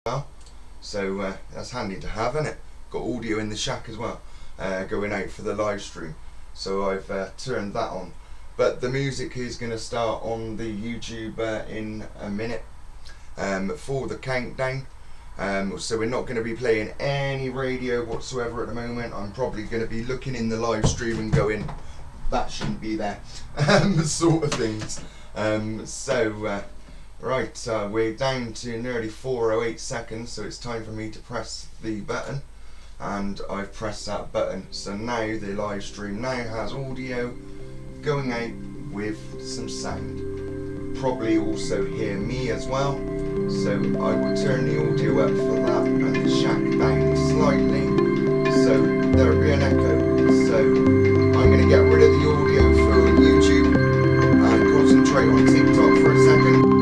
well. So that's handy to have, isn't it? Got audio in the shack as well, going out for the live stream. So I've turned that on. But the music is going to start on the YouTube in a minute for the countdown. So we're not going to be playing any radio whatsoever at the moment. I'm probably going to be looking in the live stream and going, that shouldn't be there, sort of things. Right, we're down to nearly 408 seconds, so it's time for me to press the button, and I've pressed that button. So now the live stream now has audio going out with some sound. Probably also hear me as well, so I will turn the audio up for that and the shack down slightly, so there will be an echo. So I'm going to get rid of the audio for YouTube and concentrate on TikTok for a second.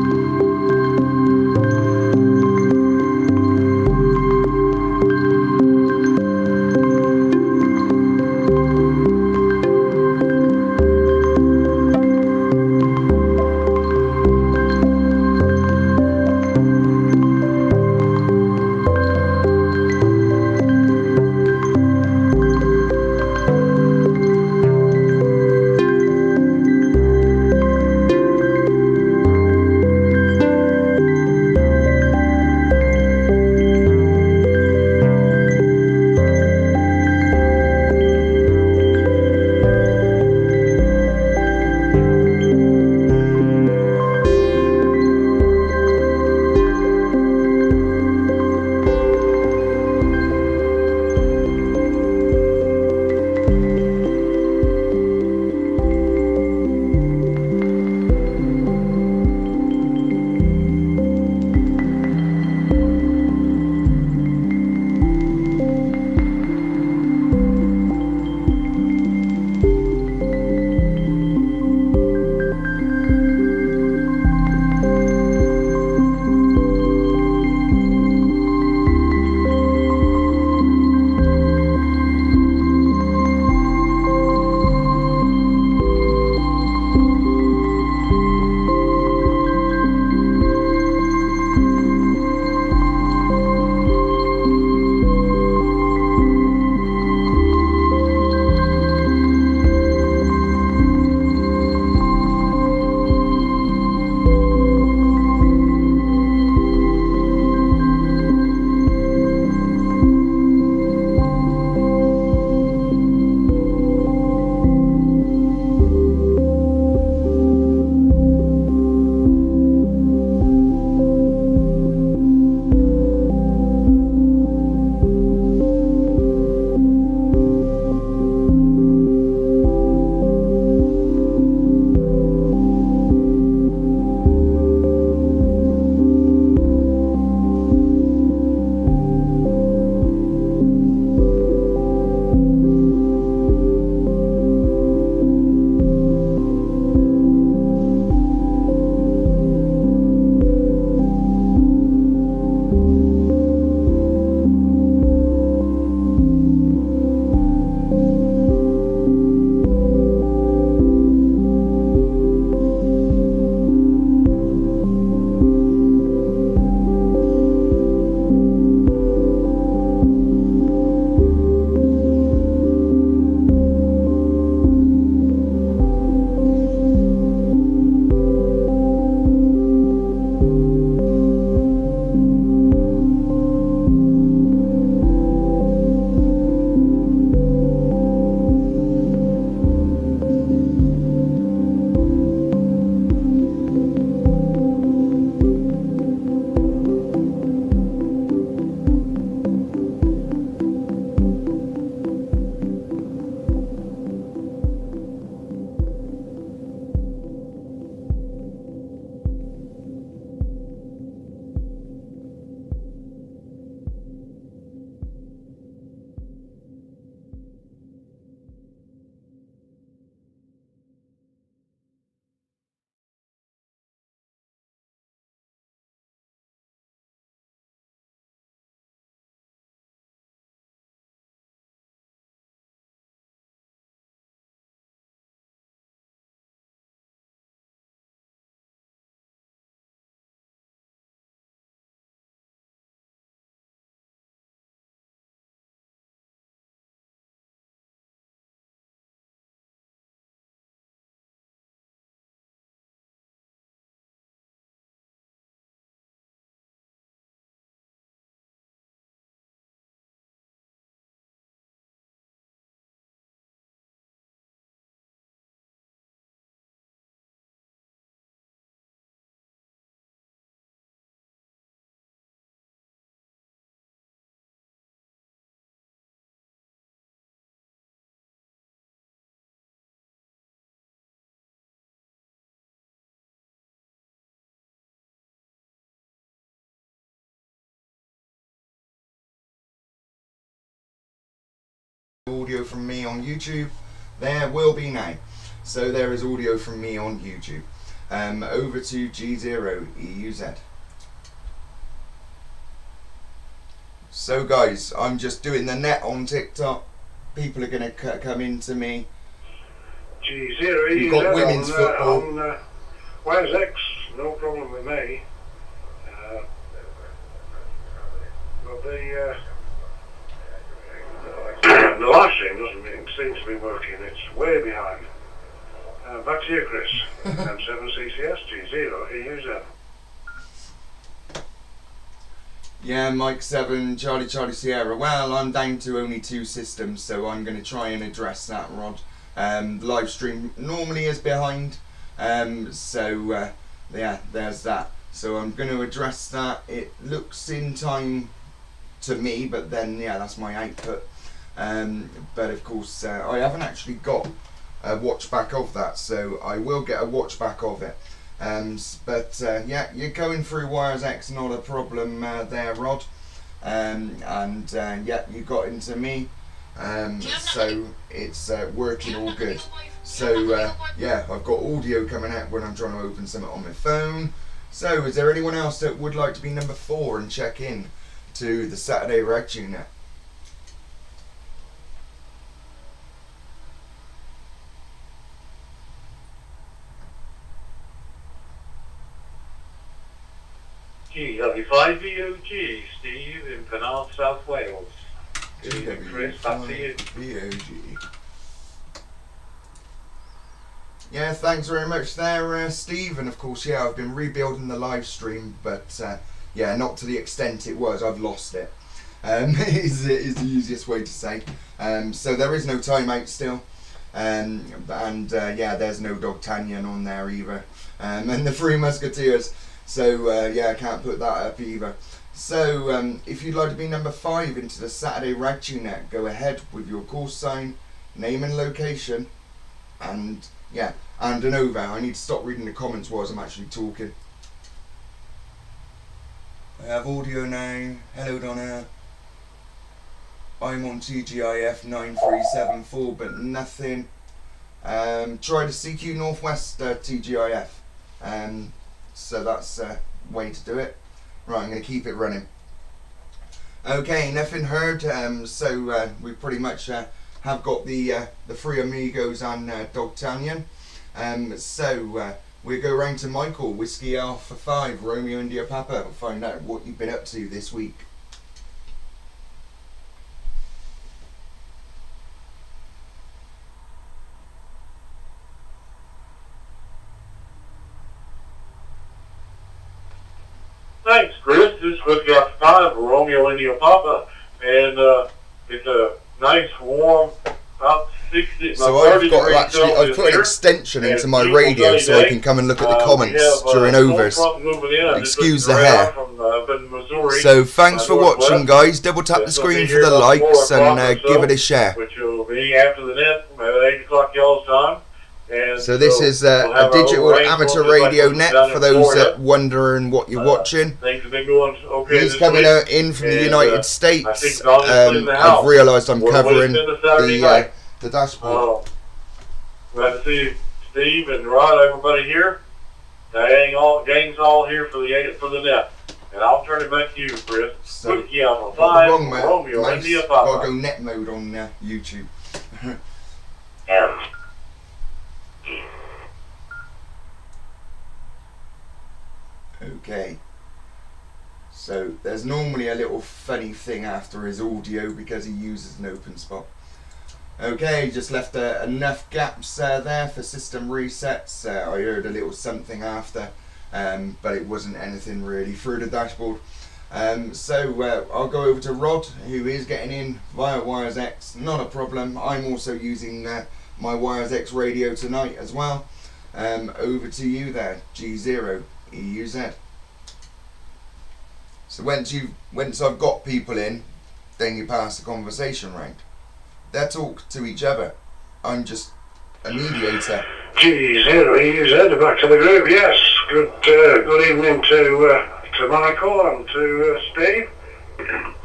audio from me on YouTube, there will be now. So there is audio from me on YouTube. Over to G0EUZ. So guys, I'm just doing the net on TikTok. People are going to come into me. G0EUZ. You've got women's football. On YSF, no problem with me. But the live stream doesn't seem to be working. It's way behind. Back to you, Chris. M7CCS, G0EUZ. Yeah, Mike 7, Charlie Sierra. Well, I'm down to only 2 systems, so I'm going to try and address that, Rod. The live stream normally is behind, so yeah, there's that. So I'm going to address that. It looks in time to me, but then yeah, that's my output. But of course, I haven't actually got a watch back of that, so I will get a watch back of it. But yeah, you're going through WiresX, not a problem there, Rod. Yeah, you got into me. So it's working all good. So yeah, I've got audio coming out when I'm trying to open something on my phone. So is there anyone else that would like to be number 4 and check in to the Saturday Ragchew Net? GW5VOG, Steve in Penarth, South Wales. Chris, back to you. GW5VOG. Yeah, thanks very much there, Steve. And of course, yeah, I've been rebuilding the live stream, but yeah, not to the extent it was. I've lost it. Is the easiest way to say. So there is no timeout still. Yeah, there's no D'Artagnan on there either. And the Three Musketeers. So yeah, I can't put that up either. So if you'd like to be number 5 into the Saturday Ragchew Net, go ahead with your call sign, name and location, and yeah, and an over. I need to stop reading the comments whilst I'm actually talking. I have audio now. Hello Donna. I'm on TGIF 9374, but nothing. Try the cqnorthwest TGIF. So that's a way to do it. Right, I'm going to keep it running. Okay, nothing heard. So we pretty much have got the 3 amigos and D'Artagnan. So we'll go round to Michael, Whiskey Alpha 5, Romeo India Papa, and find out what you've been up to this week. Thanks, Chris. This is Whiskey Alpha 5, Romeo India Papa, and it's a nice warm, about 60. So I've got actually, I've put an extension into my radio so I can come and look at the comments during overs. Excuse the hair. So thanks for watching, guys. Double tap the screen for the likes and give it a share. Which will be after the net at 8 o'clock y'all's time. So this is a digital amateur radio net for those that wondering what you're watching. He's coming in from the United States. I've realised I'm covering the dashboard. Glad to see Steve and Rod, everybody here. Gang's all here for the net. And I'll turn it back to you, Chris. So, Whiskey Alpha 5, Romeo India Papa. Gotta go net mode on YouTube. Okay, so there's normally a little funny thing after his audio because he uses an open spot. Okay, just left enough gaps there for system resets. I heard a little something after, but it wasn't anything really through the dashboard. So I'll go over to Rod, who is getting in via WiresX, not a problem. I'm also using my WiresX radio tonight as well. Over to you there, G0EUZ. So once I've got people in, then you pass the conversation round. They talk to each other. I'm just a mediator. G0EUZ, back to the group. Yes, good evening to Michael and to Steve.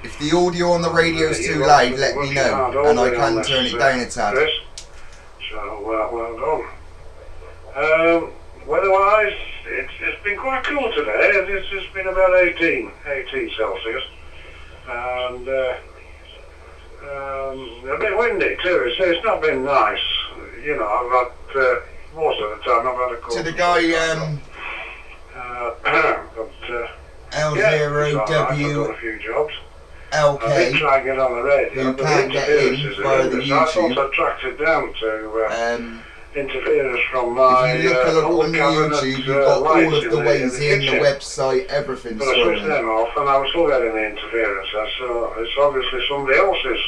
If the audio on the radio is too loud, let me know, and I can turn it down a tad. Chris. So, well done. Weather-wise, it's been quite cool today. It's been about 18 Celsius. And a bit windy too. It's not been nice. You know, I've had, most of the time I've had a cold. To the guy, L0W a few jobs. LK, I've been trying to get on the radio, who can't get in via the YouTube. I also tracked it down to interference from my if you look on the YouTube, you've got all of the ways in, the website, everything's but I switched them off and I was still getting the interference. So it's obviously somebody else's.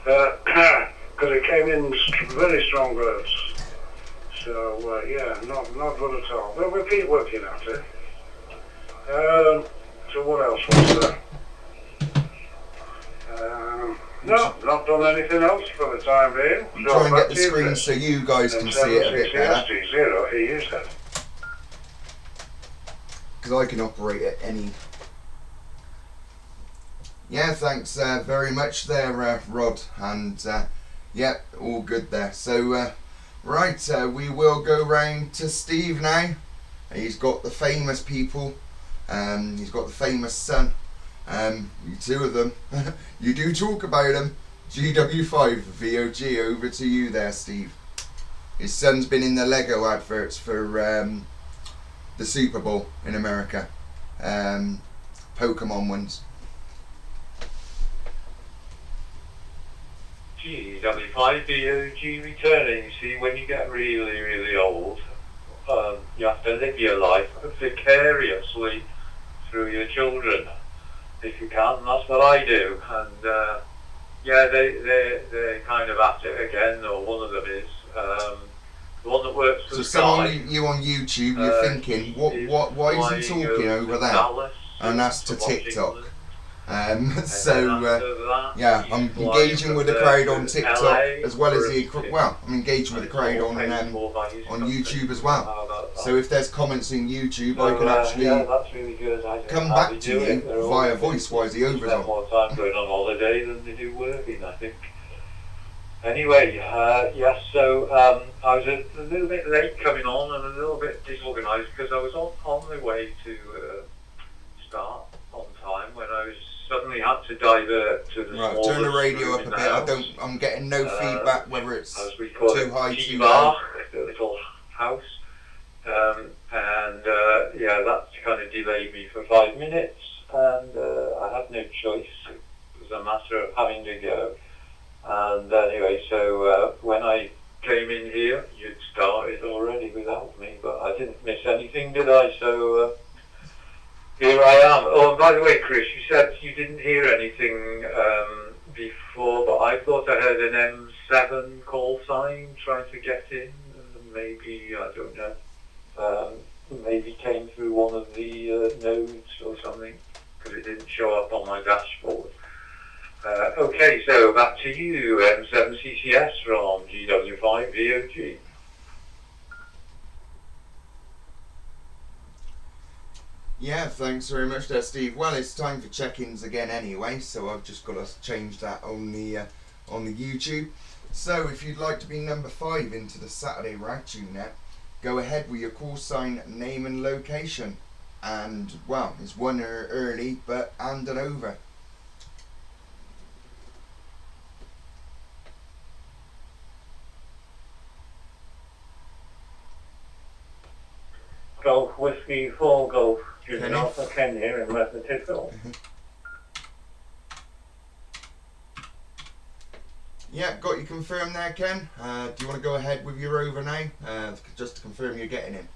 Because it came in very strong bursts. So yeah, not good at all. But we'll keep working at it. So what else was there? No, not done anything else for the time being. I'm trying to get the screen so you guys can see it a bit better. Because I can operate at any. Yeah, thanks very much there, Rod. And yeah, all good there. So, right, we will go round to Steve now. He's got the famous people. He's got the famous son. Two of them. You do talk about them. GW5 VOG, over to you there, Steve. His son's been in the Lego adverts for the Super Bowl in America. Pokemon ones. GW5 DO.G returning. You see, when you get really, really old, you have to live your life vicariously through your children, if you can. And that's what I do. And yeah, they're kind of at it again, or one of them is. The one that works for so Sky. So you on YouTube, you're thinking, why is he talking over there? And that's to TikTok. Yeah, I'm engaging with the crowd on TikTok as well as I'm engaging with the crowd on YouTube as well. So if there's comments in YouTube, I can actually come back to you via voice. Why is he over there? More time going on holiday than they do working, I think. Anyway, yes, so I was a little bit late coming on and a little bit disorganised because I was on my way to start on time when I was suddenly had to divert to the right, turn the radio up a bit. I'm getting no feedback whether it's too high, too low. The little house, and yeah, that kind of delayed me for 5 minutes, and I had no choice. It was a matter of having to go. And anyway, so when I came in here, you'd started already without me, but I didn't miss anything, did I? So here I am. Oh, and by the way, Chris, you said you didn't hear anything before, but I thought I heard an M7 call sign trying to get in. Maybe, I don't know, maybe came through one of the nodes or something, because it didn't show up on my dashboard. Okay, so back to you, M7CCS from GW5 VOG. Yeah, thanks very much there, Steve. Well, it's time for check-ins again anyway, so I've just got to change that on the YouTube. So if you'd like to be number 5 into the Saturday Ragchew Net, go ahead with your call sign, name and location. And, well, it's one early, but and an over. Golf Whiskey 4 Golf. Junior Alpha Ken here in Massachusetts. Yeah, got you confirmed there, Ken. Do you want to go ahead with your over now? Just to confirm you're getting in.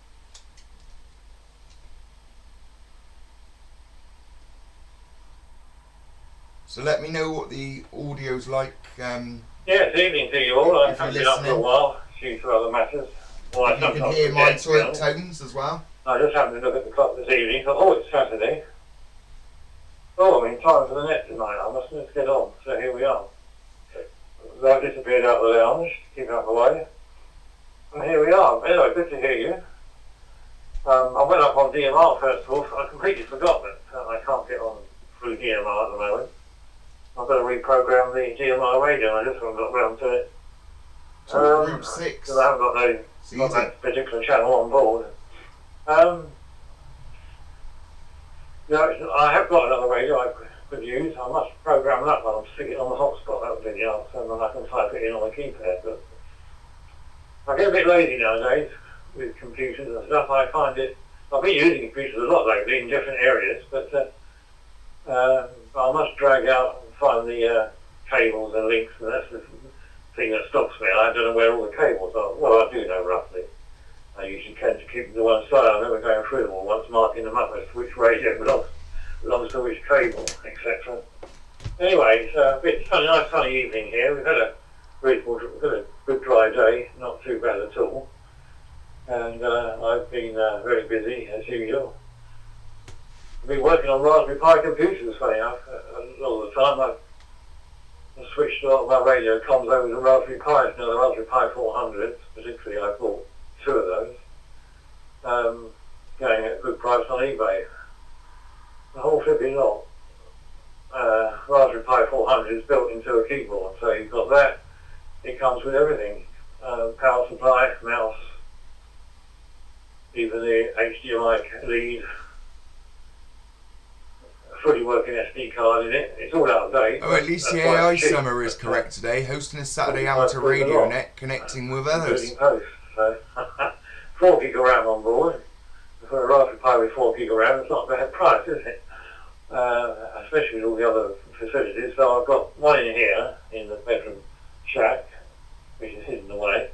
So let me know what the audio's like. Yeah, it's evening to you all. I haven't been up for a while, due to other matters. Well, you can hear my throat tones as well. I just happened to look at the clock this evening, thought, oh, it's Saturday. Oh, I'm in time for the net tonight, I must just get on. So here we are. So I disappeared out of the lounge, keep out of the way. And here we are. Anyway, good to hear you. I went up on DMR first of all, I completely forgot that I can't get on through DMR at the moment. I've got to reprogram the DMR radio, I just haven't got round to it. So group 6. Because I haven't got that particular channel on board. I have got another radio I could use. I must program that one. I'm sticking it on the hotspot. That would be the answer, and then I can type it in on the keypad. But I get a bit lazy nowadays with computers and stuff. I find it. I've been using computers a lot lately in different areas, but I must drag out and find the cables and links, and that's the thing that stops me. I don't know where all the cables are. Well, I do know roughly. I usually tend to keep them to one side. I'm never going through them all once, marking them up as to which radio belongs to which cable, etc. Anyway, it's a bit funny, nice sunny evening here. We've had a good dry day, not too bad at all. And I've been very busy as usual. I've been working on Raspberry Pi computers, funny enough, a lot of the time. I've switched a lot of my radio comms over to Raspberry Pis now, the Raspberry Pi 400s, particularly. I bought 2 of those, going at a good price on eBay. The whole flipping lot. Raspberry Pi 400 is built into a keyboard, so you've got that. It comes with everything: power supply, mouse, even the HDMI lead, a fully working SD card in it. It's all out of date. Oh, at least the AI summer is correct today, hosting a Saturday Amateur Radio Net, connecting with others. 4 gig of RAM on board. For a Raspberry Pi with 4 gig of RAM, it's not a bad price, is it? Especially with all the other facilities. So I've got one in here, in the bedroom shack, which is hidden away.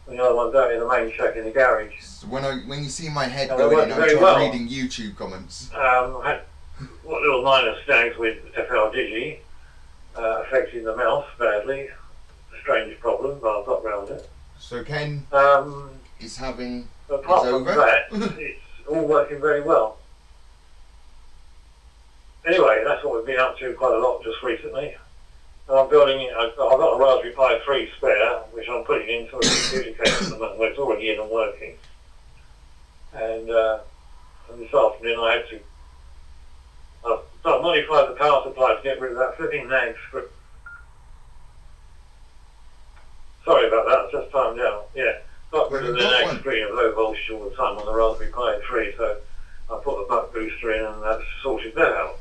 And the other one's out in the main shack in the garage. So when you see my head going in, I'm trying reading YouTube comments. I had little minor snags with FLDG, affecting the mouse badly. A strange problem, but I've got round it. So Ken is having. Apart from that, it's all working very well. Anyway, that's what we've been up to quite a lot just recently. And I'm building it. I've got a Raspberry Pi 3 spare, which I'm putting into a computer case at the moment, where it's already in and working. And this afternoon I had to modify the power supply to get rid of that flipping nag script. Sorry about that, it's just timed out. Yeah, got rid of the nag screen of low voltage all the time on the Raspberry Pi 3, so I put a buck booster in and that's sorted that out.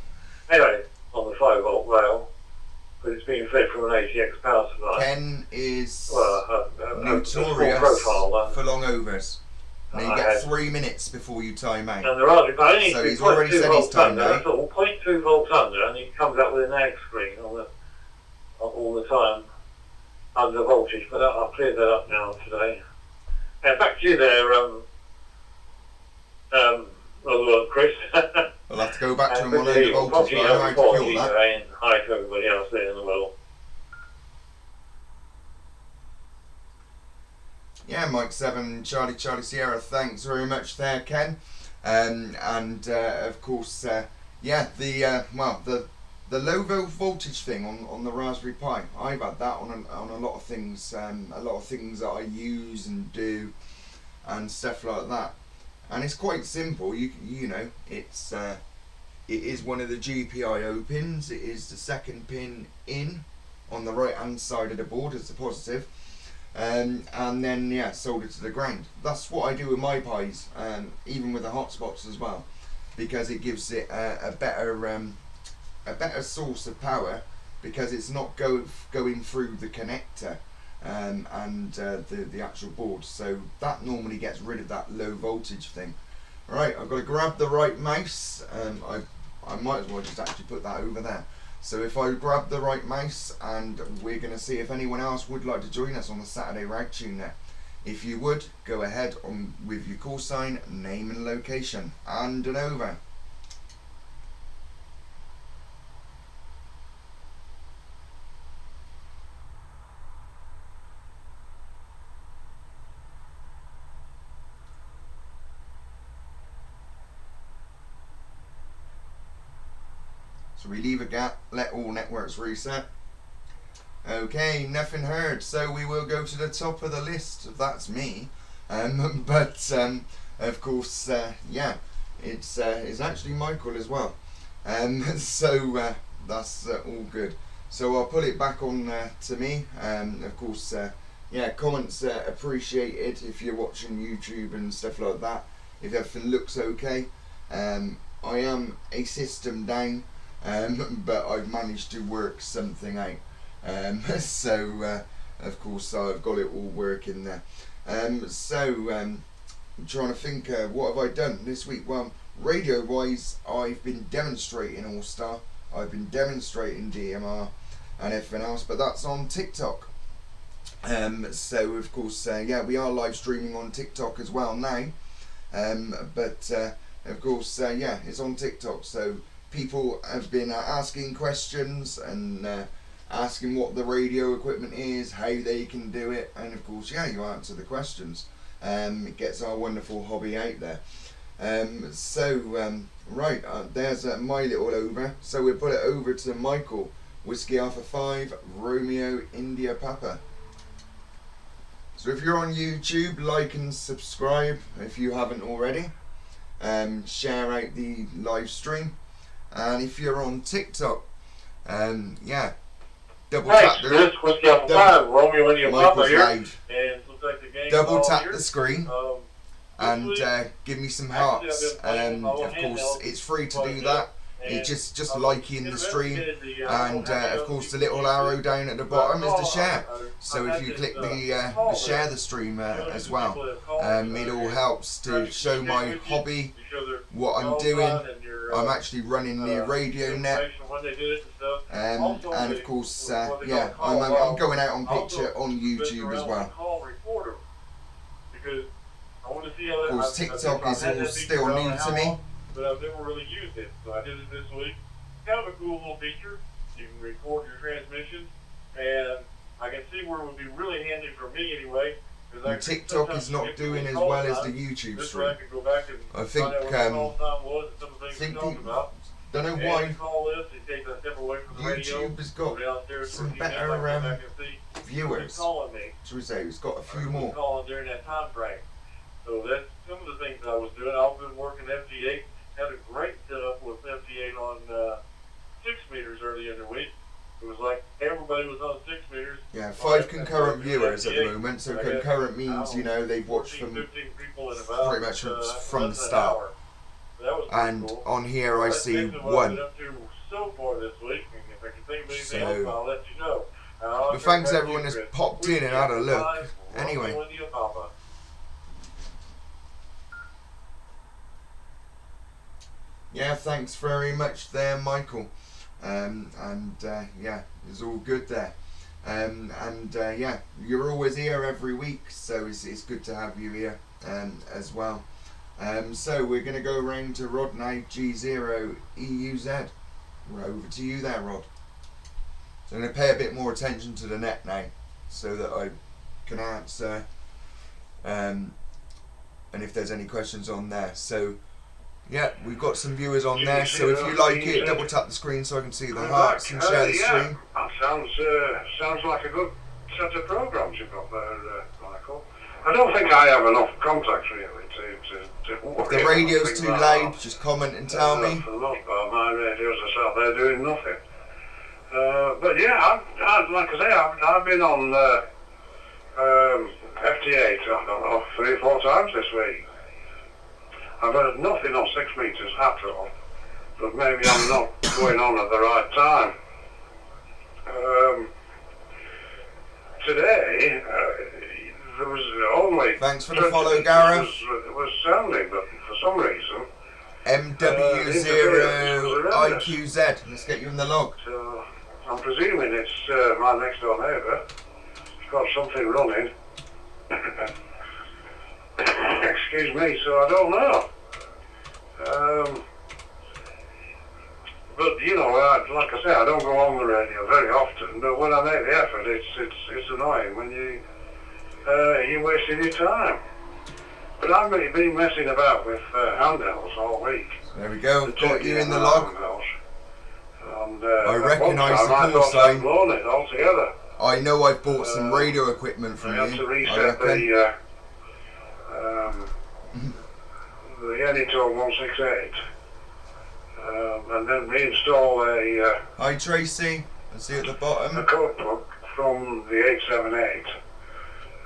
Anyway, on the 5 volt rail, but it's being fed from an ATX power supply. Ken is notorious for long overs. Now you get 3 minutes before you time out. And the Raspberry Pi needs so to be he's already said his time out. 0.2 volts under, and it comes up with a nag screen all the time under voltage. But I've cleared that up now today. And back to you there, Chris. We'll have to go back to him on under voltage. And hi to everybody else there in the world. Yeah, Mike 7, Charlie Sierra, thanks very much there, Ken. Of course, yeah, the low voltage thing on the Raspberry Pi. I've had that on a lot of things, that I use and do, and stuff like that. And it's quite simple. You know, it is one of the GPIO pins. It is the second pin in on the right hand side of the board as the positive. And then yeah, solder to the ground. That's what I do with my Pis, even with the hotspots as well, because it gives it a better source of power, because it's not going through the connector and the actual board. So that normally gets rid of that low voltage thing. Right, I've got to grab the right mouse. I might as well just actually put that over there. So if I grab the right mouse, and we're going to see if anyone else would like to join us on the Saturday Ragchew Net. If you would, go ahead with your call sign, name and location, and an over. So we leave a gap, let all networks reset. Okay, nothing heard, so we will go to the top of the list. That's me. Of course, yeah, it's actually Michael as well. So that's all good. So I'll put it back on to me. Of course, yeah, comments appreciated if you're watching YouTube and stuff like that. If everything looks okay. I am a system down, but I've managed to work something out. So of course I've got it all working there. I'm trying to think, what have I done this week? Well, radio wise, I've been demonstrating ALLSTAR, I've been demonstrating DMR and everything else, but that's on TikTok. So of course, yeah, we are live streaming on TikTok as well now. But of course, yeah, it's on TikTok, so people have been asking questions and asking what the radio equipment is, how they can do it, and of course, yeah, you answer the questions. It gets our wonderful hobby out there. Right, there's my little over. So we'll put it over to Michael, Whiskey Alpha 5, Romeo India Papa. So if you're on YouTube, like and subscribe if you haven't already. Share out the live stream. And if you're on TikTok, yeah, double tap the double tap the screen and give me some hearts. Of course, it's free to do that. It's just liking the stream, and of course the little arrow down at the bottom is the share. So if you click the share the stream as well, it all helps to show my hobby, what I'm doing. I'm actually running the radio net, and of course, yeah, I'm going out on picture on YouTube as well. Of course, TikTok is all still new to me. But I've never really used it, so I did it this week. Kind of a cool little feature. You can record your transmission, and I can see where it would be really handy for me anyway. And TikTok is not doing as well as the YouTube stream. I think, don't know why YouTube has got some better viewers. Should we say it's got a few more. During that time frame. So that's some of the things I was doing. I've been working FT8. Had a great setup with FT8 on 6 meters earlier in the week. It was like everybody was on 6 meters. Yeah, 5 concurrent viewers at the moment. So concurrent means, you know, they've watched from pretty much from the start. And on here I see 1. So far this week, and if I can think of anything else, I'll let you know. But thanks everyone that's popped in and had a look. Anyway. Yeah, thanks very much there, Michael. Yeah, it's all good there. Yeah, you're always here every week, so it's good to have you here as well. So we're going to go around to Rod now, G0EUZ. We're over to you there, Rod. So I'm going to pay a bit more attention to the net now, so that I can answer, and if there's any questions on there. So yeah, we've got some viewers on there, so if you like it, double tap the screen so I can see the hearts and share the stream. That sounds like a good set of programs you've got there, Michael. I don't think I have enough contacts really to if the radio's too loud, just comment and tell me. For the most part, my radios are sat there doing nothing. But yeah, like I say, I've been on FT8, I don't know, 3 or 4 times this week. I've heard nothing on 6 meters at all, but maybe I'm not going on at the right time. Today, there was only... Thanks for the follow, Gareth. It was sounding, but for some reason... MW0IQZ, let's get you in the log. So, I'm presuming it's my next door neighbour. It's got something running. Excuse me, so I don't know. But you know, like I say, I don't go on the radio very often. But when I make the effort, it's annoying when you're wasting your time. But I've really been messing about with handhelds all week. There we go. Got you in the log. And, I recognise the call sign. Blown it altogether. I know I've bought some radio equipment from you. I had to reset the Anytone 168. and then reinstall Hi Tracy, I see at the bottom. a code book from the 878.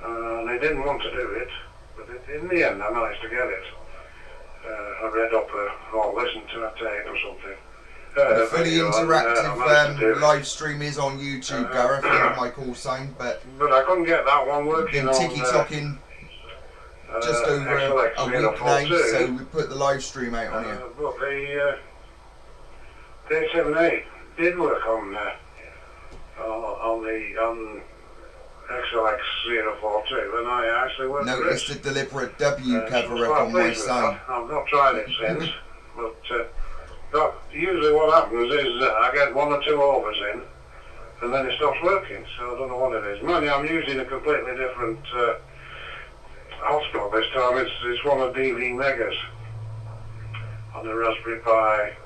And I didn't want to do it, but in the end I managed to get it. I read up or listened to a tape or something. The fully I interactive managed to do it. live stream is on YouTube, Gareth, with my call sign, but But I couldn't get that one we've working been on ticky-tocking just over a week now, so we put the live stream out on here. But the 878 did work on the XLX042, and I actually worked with Notice it. the deliberate W So cover quite up on my pleased with sign. that. I've not tried it since, but usually what happens is I get 1 or 2 overs in, and then it stops working, so I don't know what it is. Mind you, I'm using a completely different hotspot this time. It's one of DV Megas on the Raspberry Pi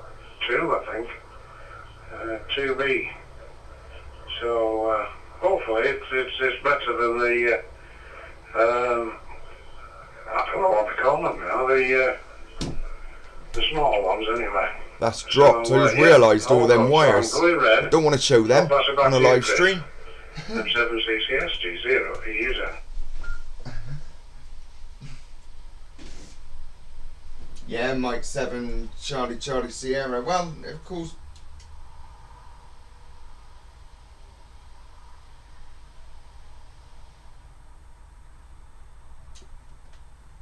2, I think, 2B. So hopefully it's better than the I don't know what to call them now, the small ones anyway. That's dropped, So, I just realised all them so I'm wires. going red. I don't want to show them I'll pass it back on a to you, live Chris. stream. M7CCS G0 user. Yeah, Mike 7, Charlie Sierra. Well, of course.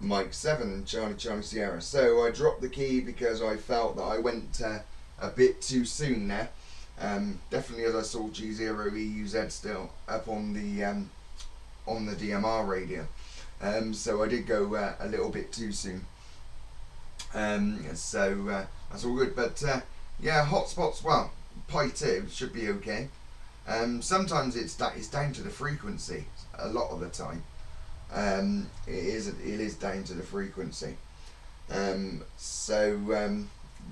Mike 7, Charlie Sierra. So I dropped the key because I felt that I went a bit too soon there. Definitely, as I saw G0EUZ still up on the DMR radio. So I did go a little bit too soon. So that's all good. But yeah, hotspots. Well, Pi 2 should be okay. Sometimes it's down to the frequency. A lot of the time. It is down to the frequency.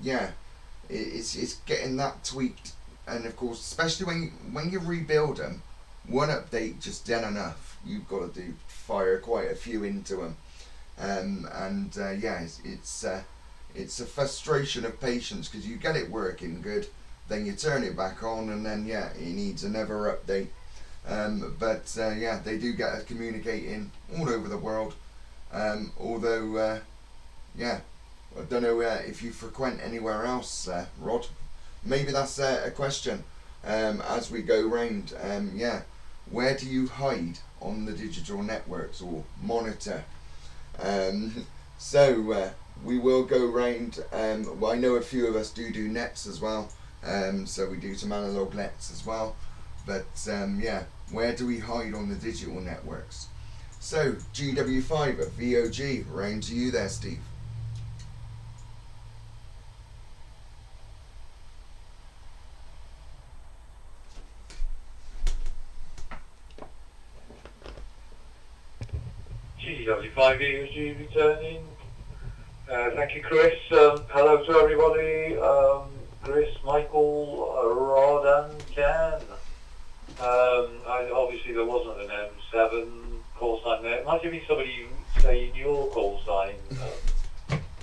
Yeah, it's getting that tweaked, and of course, especially when you rebuild them, one update just isn't enough. You've got to fire quite a few into them, yeah, it's a frustration of patience because you get it working good, then you turn it back on, and then yeah, it needs another update. Yeah, they do get us communicating all over the world. Although, yeah, I don't know if you frequent anywhere else, Rod. Maybe that's a question as we go round. Yeah, where do you hide on the digital networks or monitor? We will go round. Well, I know a few of us do nets as well. So we do some analog nets as well. But yeah, where do we hide on the digital networks? So GW5 at VOG, round to you there, Steve. GW5 VOG returning. Thank you, Chris. Hello to everybody. Chris, Michael, Rod and Ken. Obviously there wasn't an M7 call sign there. It might have been somebody saying your call sign,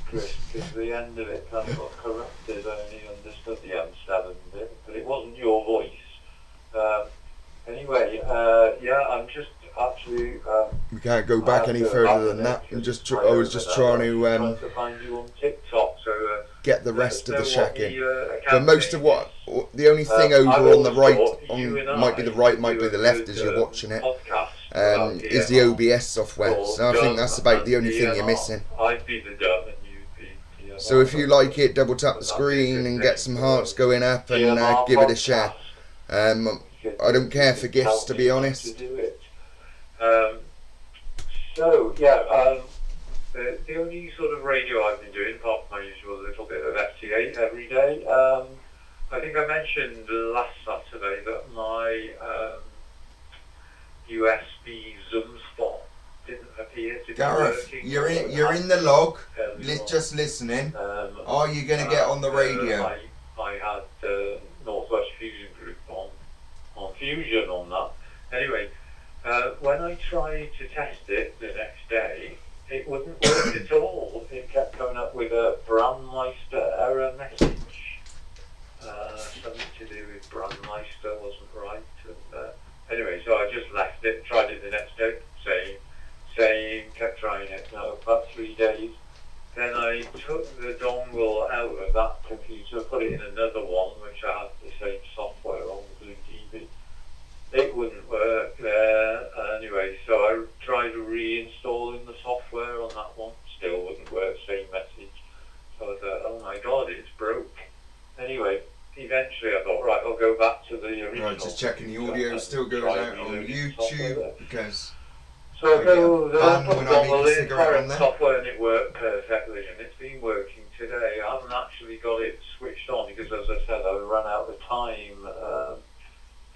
Chris, because the end of it kind of got corrupted. I only understood the M7 bit, but it wasn't your voice. Anyway, yeah, I'm just actually... we can't go back any further than that. I was just trying to find you on TikTok, so... get the rest of the check in. But most of the only thing over on the right, might be the right, might be the left as you're watching it, is the OBS software. So I think that's about the only thing you're missing. I'd be the dumb and you'd be... So if you like it, double tap the screen and get some hearts going up and give it a share. I don't care for gifts, to be honest. So yeah, the only sort of radio I've been doing, apart from my usual little bit of FT8 every day, I think I mentioned last Saturday that my USB Zoom spot didn't appear to be Gareth, working. you're in the log, just listening. Are you going to get on the radio? I had Northwest Fusion Group on Fusion on that. Anyway, when I tried to test it the next day, it wouldn't work at all. It kept coming up with a Brandmeister error message. something to do with Brandmeister wasn't right. And, anyway, so I just left it, tried it the next day, same, kept trying it. Now, about 3 days. Then I took the dongle out of that computer, put it in another one, which I had the same software on, the Blue TV. It wouldn't work there. Anyway, so I tried reinstalling the software on that one, still wouldn't work, same message. So I thought, oh my god, it's broke. Anyway, eventually I thought, right, I'll go back to the original. Right, just checking the audio still goes out on YouTube because so I go there, ban put when the I make dongle a in, cigarette fire on up there. software, and it worked perfectly, and it's been working today. I haven't actually got it switched on because, as I said, I ran out of time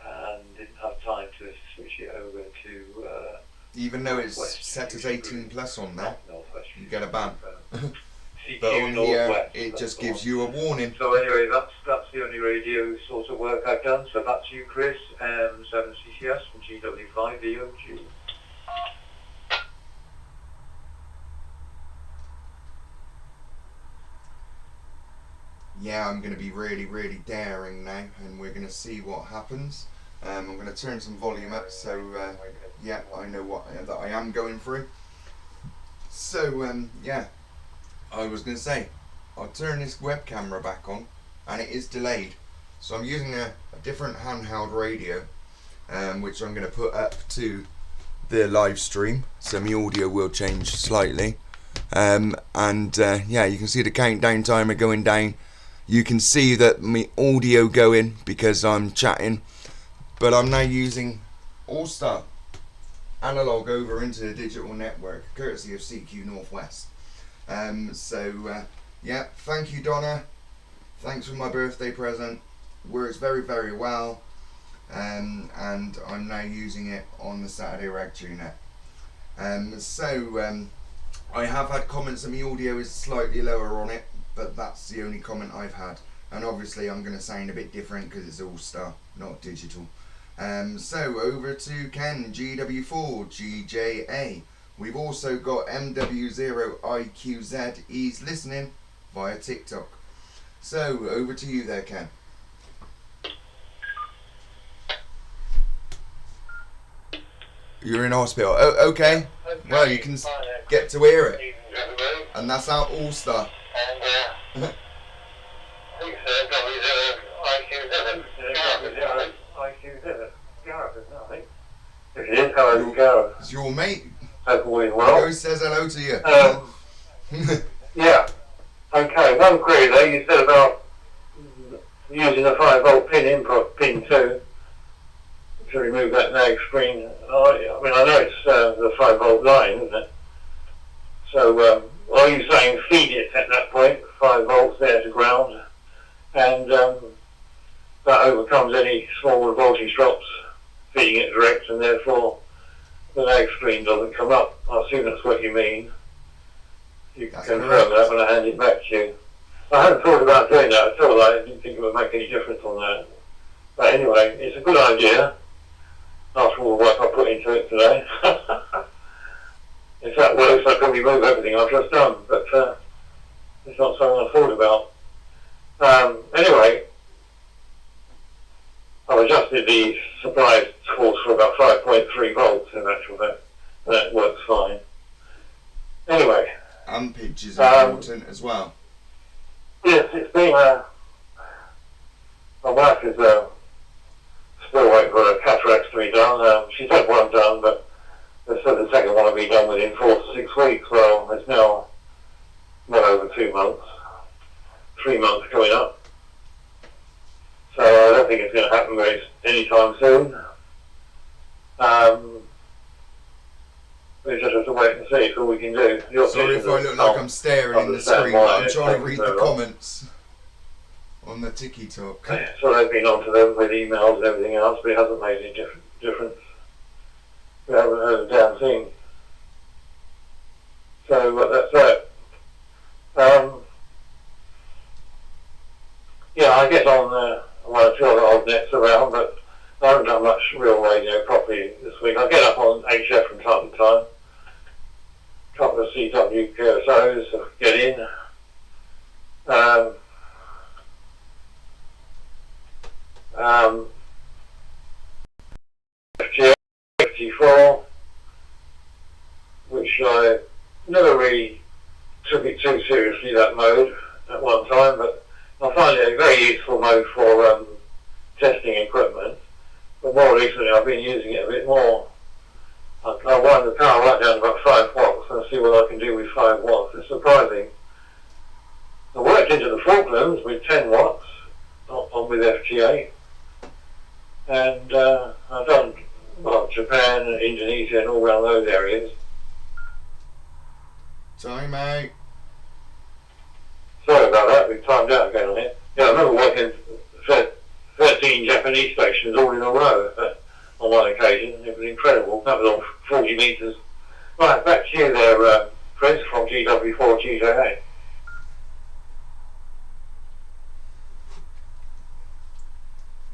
and didn't have time to switch it over to. Even though it's set as 18 plus on there, Northwest, you get a ban. CQ But on here, Northwest, it that's just the gives one. you a warning. So anyway, that's the only radio sort of work I've done. So that's you, Chris, M7CCS from GW5DOG. Yeah, I'm going to be really, really daring now, and we're going to see what happens. I'm going to turn some volume up, so yeah, I know what that I am going through. So yeah, I was going to say, I'll turn this web camera back on, and it is delayed. So I'm using a different handheld radio, which I'm going to put up to the live stream, so my audio will change slightly. And yeah, you can see the countdown timer going down. You can see that my audio going because I'm chatting, but I'm now using ALLSTAR analog over into the digital network, courtesy of CQ Northwest. So yeah, thank you, Donna. Thanks for my birthday present. Works very, very well, and I'm now using it on the Saturday Ragchew Net. I have had comments that my audio is slightly lower on it, but that's the only comment I've had. And obviously I'm going to sound a bit different because it's ALLSTAR, not digital. So over to Ken, GW4GJA. We've also got MW0IQZ. He's listening via TikTok. So over to you there, Ken. You're in hospital. Oh, okay. Well, you can get to hear it. And that's our ALLSTAR. And I think so, Gareth, isn't it, I think? If it is, hello, Gareth. It's your mate. Hope all is well. Who says hello to you? Yeah. Okay, one query there. You said about using a 5-volt pin input, pin 2, to remove that nag screen. I mean, I know it's the 5-volt line, isn't it? So, are you saying feed it at that point, 5 volts there to ground, and that overcomes any smaller voltage drops, feeding it direct, and therefore the nag screen doesn't come up? I assume that's what you mean. You can confirm that when I hand it back to you. I hadn't thought about doing that at all. I didn't think it would make any difference on that. But anyway, it's a good idea, after all the work I put into it today. If that works, I can remove everything I've just done, but it's not something I thought about. Anyway, I've adjusted the supply source for about 5.3 volts in actual fact. That works fine. Anyway. Ampage is important as well. Yes, it's been my wife is still waiting for her cataracts to be done. She's had one done, but they said the second one will be done within 4 to 6 weeks. Well, it's now well over 2 months, 3 months coming up. So I don't think it's going to happen anytime soon. We just have to wait and see what we can do. Sorry if I look like I'm staring in the screen, but I'm trying to read the comments on the Tiki Talk. So they've been on to them with emails and everything else, but it hasn't made any difference. We haven't heard a damn thing. So that's that. Yeah, I get on one or two other odd nets around, but I haven't done much real radio properly this week. I get up on HF from time to time. A couple of CW PSOs get in. which I never really took it too seriously, that mode, at one time, but I find it a very useful mode for testing equipment. But more recently I've been using it a bit more. I wind the power right down to about 5 watts and see what I can do with 5 watts. It's surprising. I worked into the Falklands with 10 watts on with FTA, and I've done Japan and Indonesia and all around those areas. Time out. Sorry about that, we timed out again on it. Yeah, I remember working 13 Japanese stations all in a row on one occasion. It was incredible. That was on 40 metres. Right, back to you there, Chris, from GW4GJA.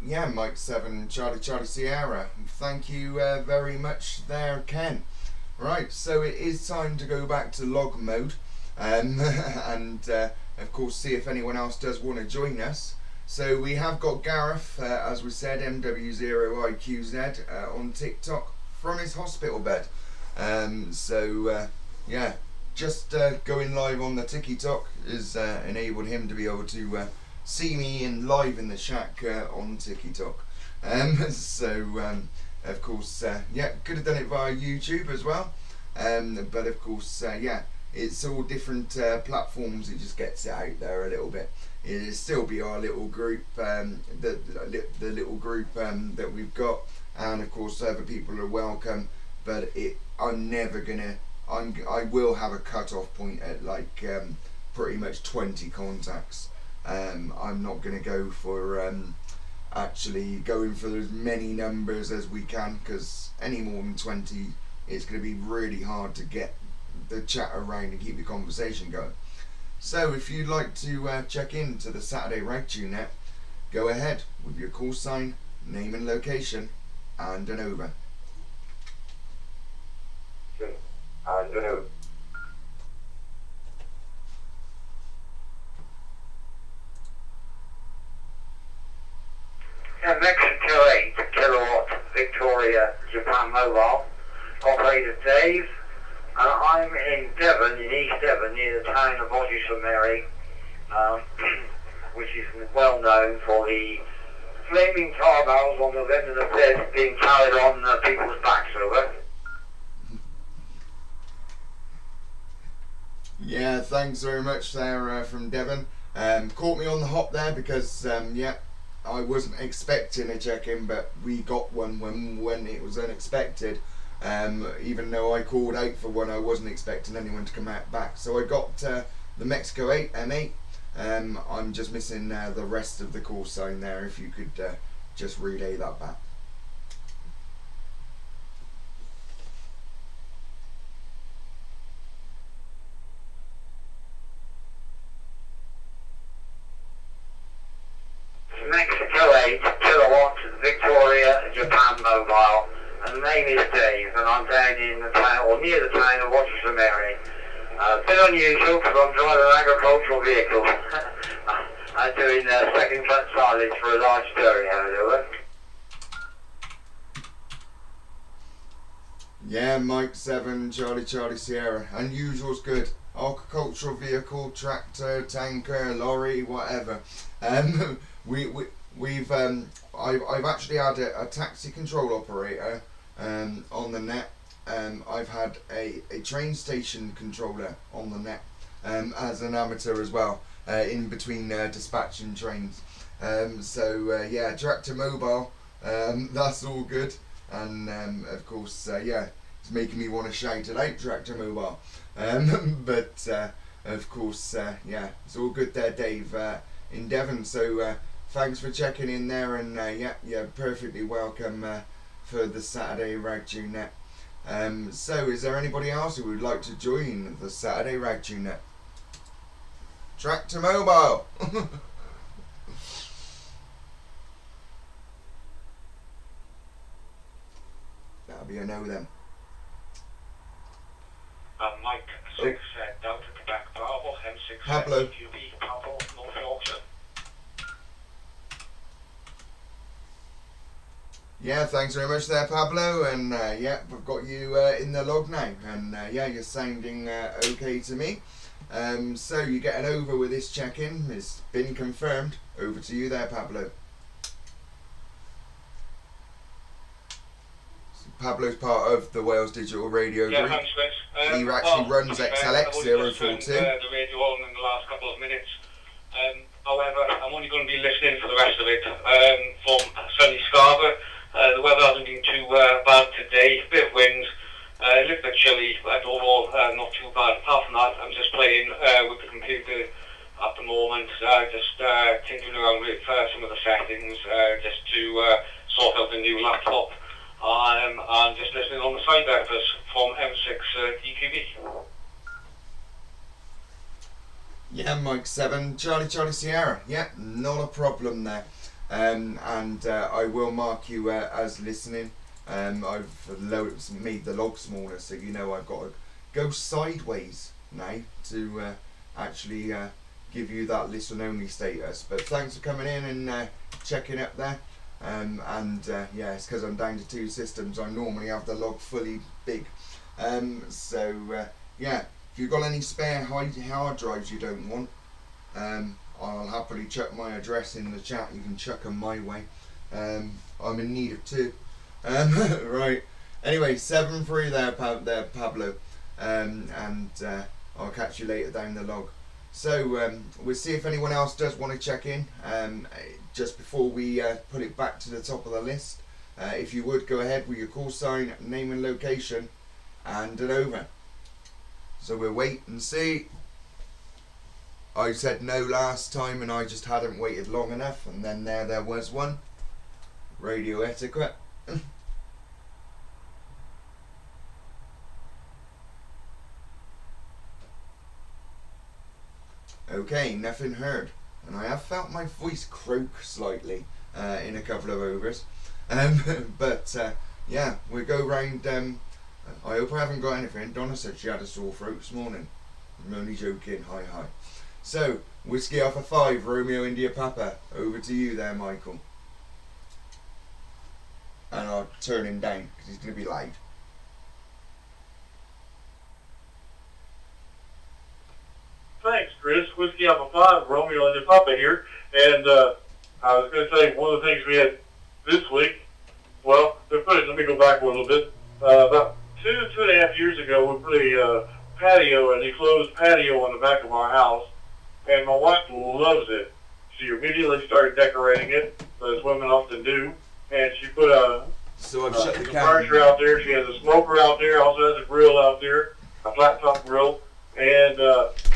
Yeah, Mike 7 Charlie Sierra. Thank you very much there, Ken. Right, so it is time to go back to log mode, and of course see if anyone else does want to join us. So we have got Gareth, as we said, MW0IQZ on TikTok from his hospital bed. Yeah, just going live on the TikTok has enabled him to be able to see me live in the shack on TikTok. Of course, yeah, could have done it via YouTube as well. But of course, yeah, it's all different platforms. It just gets it out there a little bit. It'll still be our little group, the little group that we've got, and of course other people are welcome. But I will have a cut-off point at like pretty much 20 contacts. I'm not going to go for actually going for as many numbers as we can, because any more than 20 it's going to be really hard to get the chat around and keep the conversation going. So if you'd like to check in to the Saturday Ragchew Net, go ahead with your call sign, name and location, and an over. And an over. Mexico 8 kilowatt Victoria Japan Mobile, operator Dave, and I'm in Devon, in East Devon, near the town of Roger St Mary, which is well known for the flaming tar barrels on November the 5th being carried on people's backs, over. Yeah, thanks very much there from Devon. Caught me on the hop there because yeah, I wasn't expecting a check-in, but we got one when it was unexpected. Even though I called out for one, I wasn't expecting anyone to come out back. So I got the Mexico 8 M8. I'm just missing the rest of the call sign there. If you could just relay that back. Mexico 8 kilowatt Victoria Japan Mobile, and the name is Dave, and I'm down in the town, or near the town of Roger St Mary. A bit unusual because I'm driving an agricultural vehicle. I'm doing second cut silage for a large dairy over. Yeah, Mike 7 Charlie Sierra. Unusual's good. Agricultural vehicle, tractor, tanker, lorry, whatever. I've actually had a taxi control operator on the net. I've had a train station controller on the net as an amateur as well, in between dispatching trains. Yeah, tractor mobile, that's all good, and of course yeah, it's making me want to shout it out, tractor mobile. But of course yeah, it's all good there, Dave, in Devon. So thanks for checking in there, and yeah, perfectly welcome for the Saturday Ragchew Net. So is there anybody else who would like to join the Saturday Ragchew Net? Tractor mobile. That'll be a no then. Mike 6 Delta Quebec Bravo M6 Pablo. QB Pablo North Yorkshire. Yeah, thanks very much there, Pablo, and yeah, we've got you in the log now, and yeah, you're sounding okay to me. So you getting over with this check-in, it's been confirmed. Over to you there, Pablo. So Pablo's part of the Wales Digital Radio Yeah, Group. thanks, Chris. He actually runs to be fair, XLX I've only just 042. turned the radio on in the last couple of minutes. However, I'm only going to be listening for the rest of it from sunny Scarborough. The weather hasn't been too bad today. A bit of wind, a little bit chilly, but overall not too bad. Apart from that, I'm just playing with the computer at the moment, just tinkering around with some of the settings, just to sort out the new laptop. And just listening on the side there from M6 DQB. Yeah, Mike 7, Charlie Sierra. Yeah, not a problem there. And I will mark you as listening. I've made the log smaller, so you know I've got to go sideways now to actually give you that listen only status. But thanks for coming in and checking up there. Yeah, it's because I'm down to 2 systems. I normally have the log fully big. Yeah, if you've got any spare hard drives you don't want, I'll happily chuck my address in the chat. You can chuck them my way. I'm in need of 2. Right. Anyway, 7-3 there, Pablo. I'll catch you later down the log. So we'll see if anyone else does want to check in. Just before we put it back to the top of the list, if you would go ahead with your call sign, name and location, and an over. So we'll wait and see. I said no last time and I just hadn't waited long enough, and then there was one. Radio etiquette. Okay, nothing heard. And I have felt my voice croak slightly in a couple of overs. Yeah, we'll go round. I hope I haven't got anything. Donna said she had a sore throat this morning. I'm only joking. Hi. So, Whiskey Alpha 5, Romeo India Papa. Over to you there, Michael. And I'll turn him down because he's going to be loud. Thanks, Chris. Whiskey Alpha 5, Romeo and the Papa here. And I was going to say, one of the things we had this week, well, let me go back a little bit. About 2.5 years ago, we put a patio, an enclosed patio on the back of our house. And my wife loves it. She immediately started decorating it, as women often do. And she put so I've shut the furniture out there. She has a smoker out there, also has a grill out there, a flat top grill. And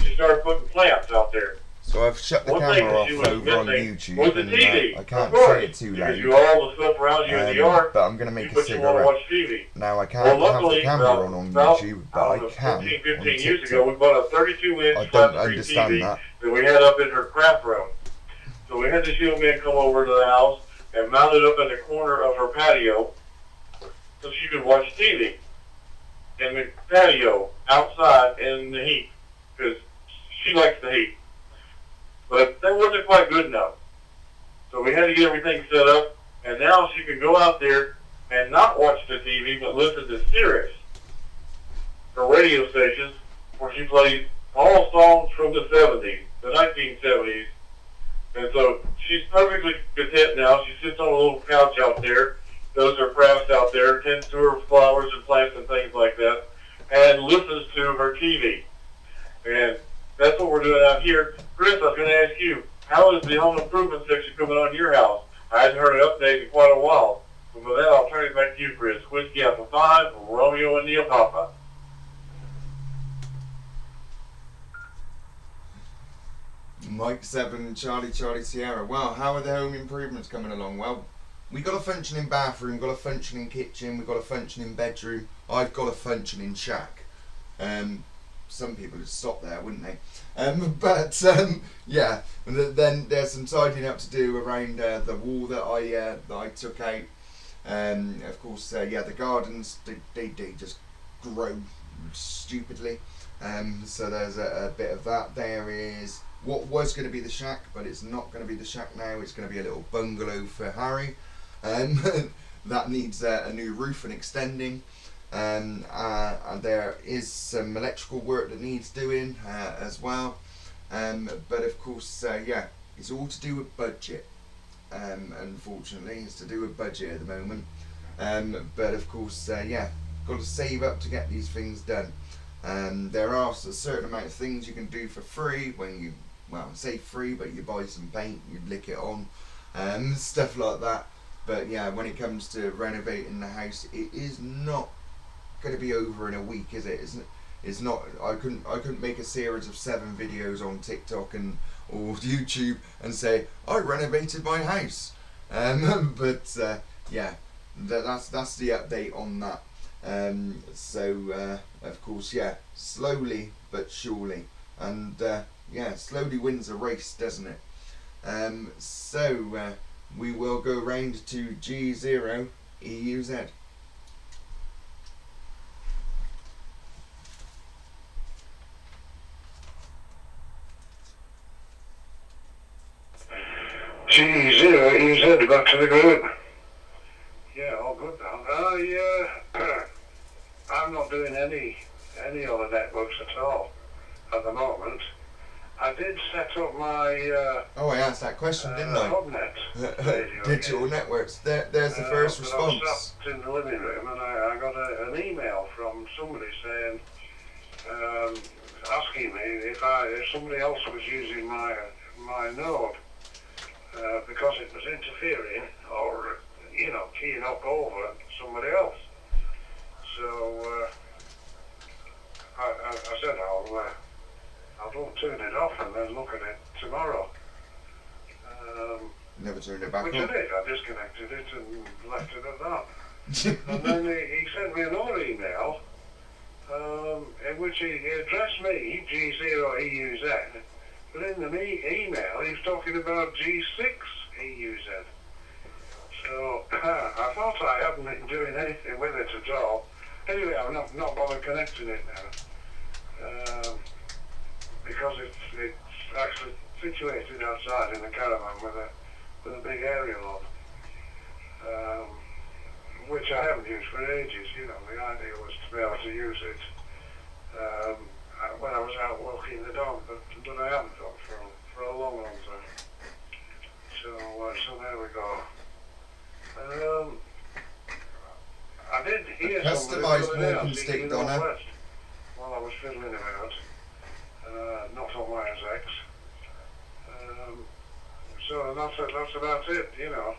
she started putting plants out there. So I've shut the camera off over on YouTube, was the TV. I can't say it too loud. You all the stuff around you in the yard, but I'm going to make a you cigarette. watch TV. Now I can't have the camera on YouTube, but I can 15 years ago, we bought a 32-inch I don't flat understand TV that we had up in her craft room. So we had this young man come over to the house and mount it up in the corner of her patio so she could watch TV in the patio outside in the heat, because she likes the heat. But that wasn't quite good enough. So we had to get everything set up, and now she can go out there and not watch the TV, but listen to Sirius, her radio stations, where she plays all songs from the 70s, the 1970s. And so she's perfectly content now. She sits on a little couch out there, does her crafts out there, tends to her flowers and plants and things like that, and listens to her TV. And that's what we're doing out here. Chris, I was going to ask you, how is the home improvement section coming on your house? I hadn't heard an update in quite a while. But with that, I'll turn it back to you, Chris. Whiskey Alpha 5, Romeo and the Papa. Mike 7, Charlie Sierra. Well, how are the home improvements coming along? Well, we got a functioning bathroom, got a functioning kitchen, we got a functioning bedroom. I've got a functioning shack. Some people would stop there, wouldn't they? Yeah. Then there's some tidying up to do around the wall that I took out. Of course, yeah, the gardens they just grow stupidly. So there's a bit of that. There is what was going to be the shack, but it's not going to be the shack now. It's going to be a little bungalow for Harry. that needs a new roof and extending. And there is some electrical work that needs doing as well. But of course, yeah, it's all to do with budget. Unfortunately, it's to do with budget at the moment. But of course, yeah, got to save up to get these things done. There are a certain amount of things you can do for free when you, well, say free, but you buy some paint, you lick it on, stuff like that. But yeah, when it comes to renovating the house, it is not going to be over in a week, is it? It's not. I couldn't make a series of 7 videos on TikTok or YouTube and say I renovated my house. But yeah, that's the update on that. So of course, yeah, slowly but surely, and yeah, slowly wins a race, doesn't it? So we will go round to G0 EUZ. G0 EUZ, back to the group. Yeah, all good now. I'm not doing any other networks at all at the moment. I did set up my oh, I asked that question, didn't I? Hubnet digital networks. There's the first response. I was sat in the living room and I got an email from somebody saying, asking me if somebody else was using my node because it was interfering or, you know, keying up over somebody else. So I said I'll turn it off and then look at it tomorrow. Never turned it back on. Which I did. I disconnected it and left it at that. And then he sent me another email in which he addressed me, G0EUZ, but in the email he was talking about G6 EUZ. So I thought I hadn't been doing anything with it at all. Anyway, I'm not bothered connecting it now. Because it's actually situated outside in a caravan with a big aerial on, which I haven't used for ages. You know, the idea was to be able to use it when I was out walking the dog, but I haven't done for a long time. So there we go. I did hear customised walking stick, Donna. While I was fiddling about. Not on WiresX. So that's about it, you know.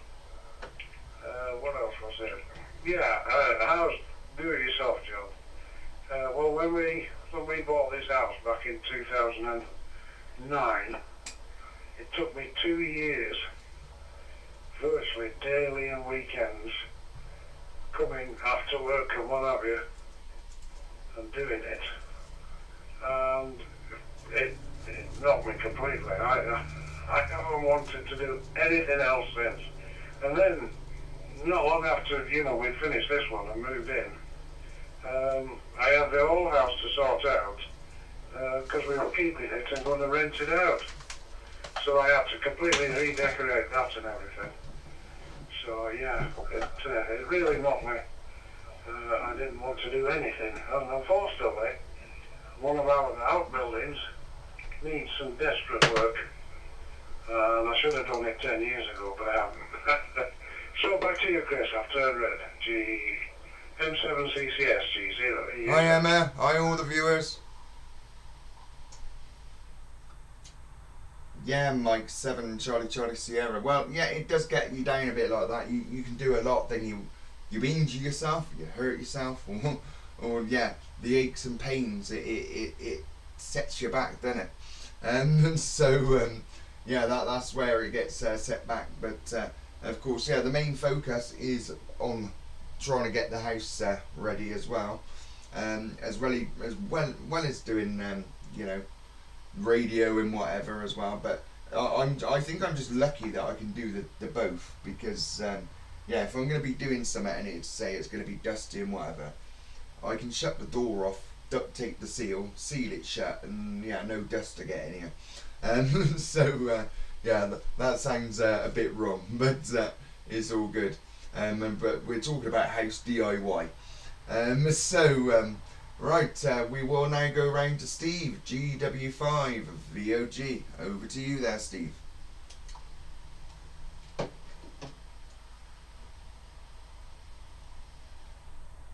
What else was it? Yeah, how's do-it-yourself job? Well, when we bought this house back in 2009, it took me 2 years, virtually daily and weekends, coming after work and what have you, and doing it. And it knocked me completely. I haven't wanted to do anything else since. And then, not long after, you know, we'd finished this one and moved in, I had the whole house to sort out because we were keeping it and going to rent it out. So I had to completely redecorate that and everything. So yeah, it really knocked me. I didn't want to do anything. And unfortunately, one of our outbuildings needs some desperate work. And I should have done it 10 years ago, but I haven't. So back to you, Chris, after red. M7CCS, G0. Hi Emma, hi all the viewers. Yeah, Mike 7 Charlie Sierra. Well, yeah, it does get you down a bit like that. You can do a lot, then you injure yourself, you hurt yourself, or yeah, the aches and pains. It sets you back, doesn't it? So yeah, that's where it gets set back. But of course, yeah, the main focus is on trying to get the house ready as well, as well as doing you know, radio and whatever as well. But I think I'm just lucky that I can do the both, because yeah, if I'm going to be doing something and it's going to be dusty and whatever, I can shut the door off, duct tape the seal it shut, and yeah, no dust to get in here. So yeah, that sounds a bit wrong, but it's all good. but we're talking about house DIY. Right, we will now go round to Steve, GW5 VOG. Over to you there, Steve.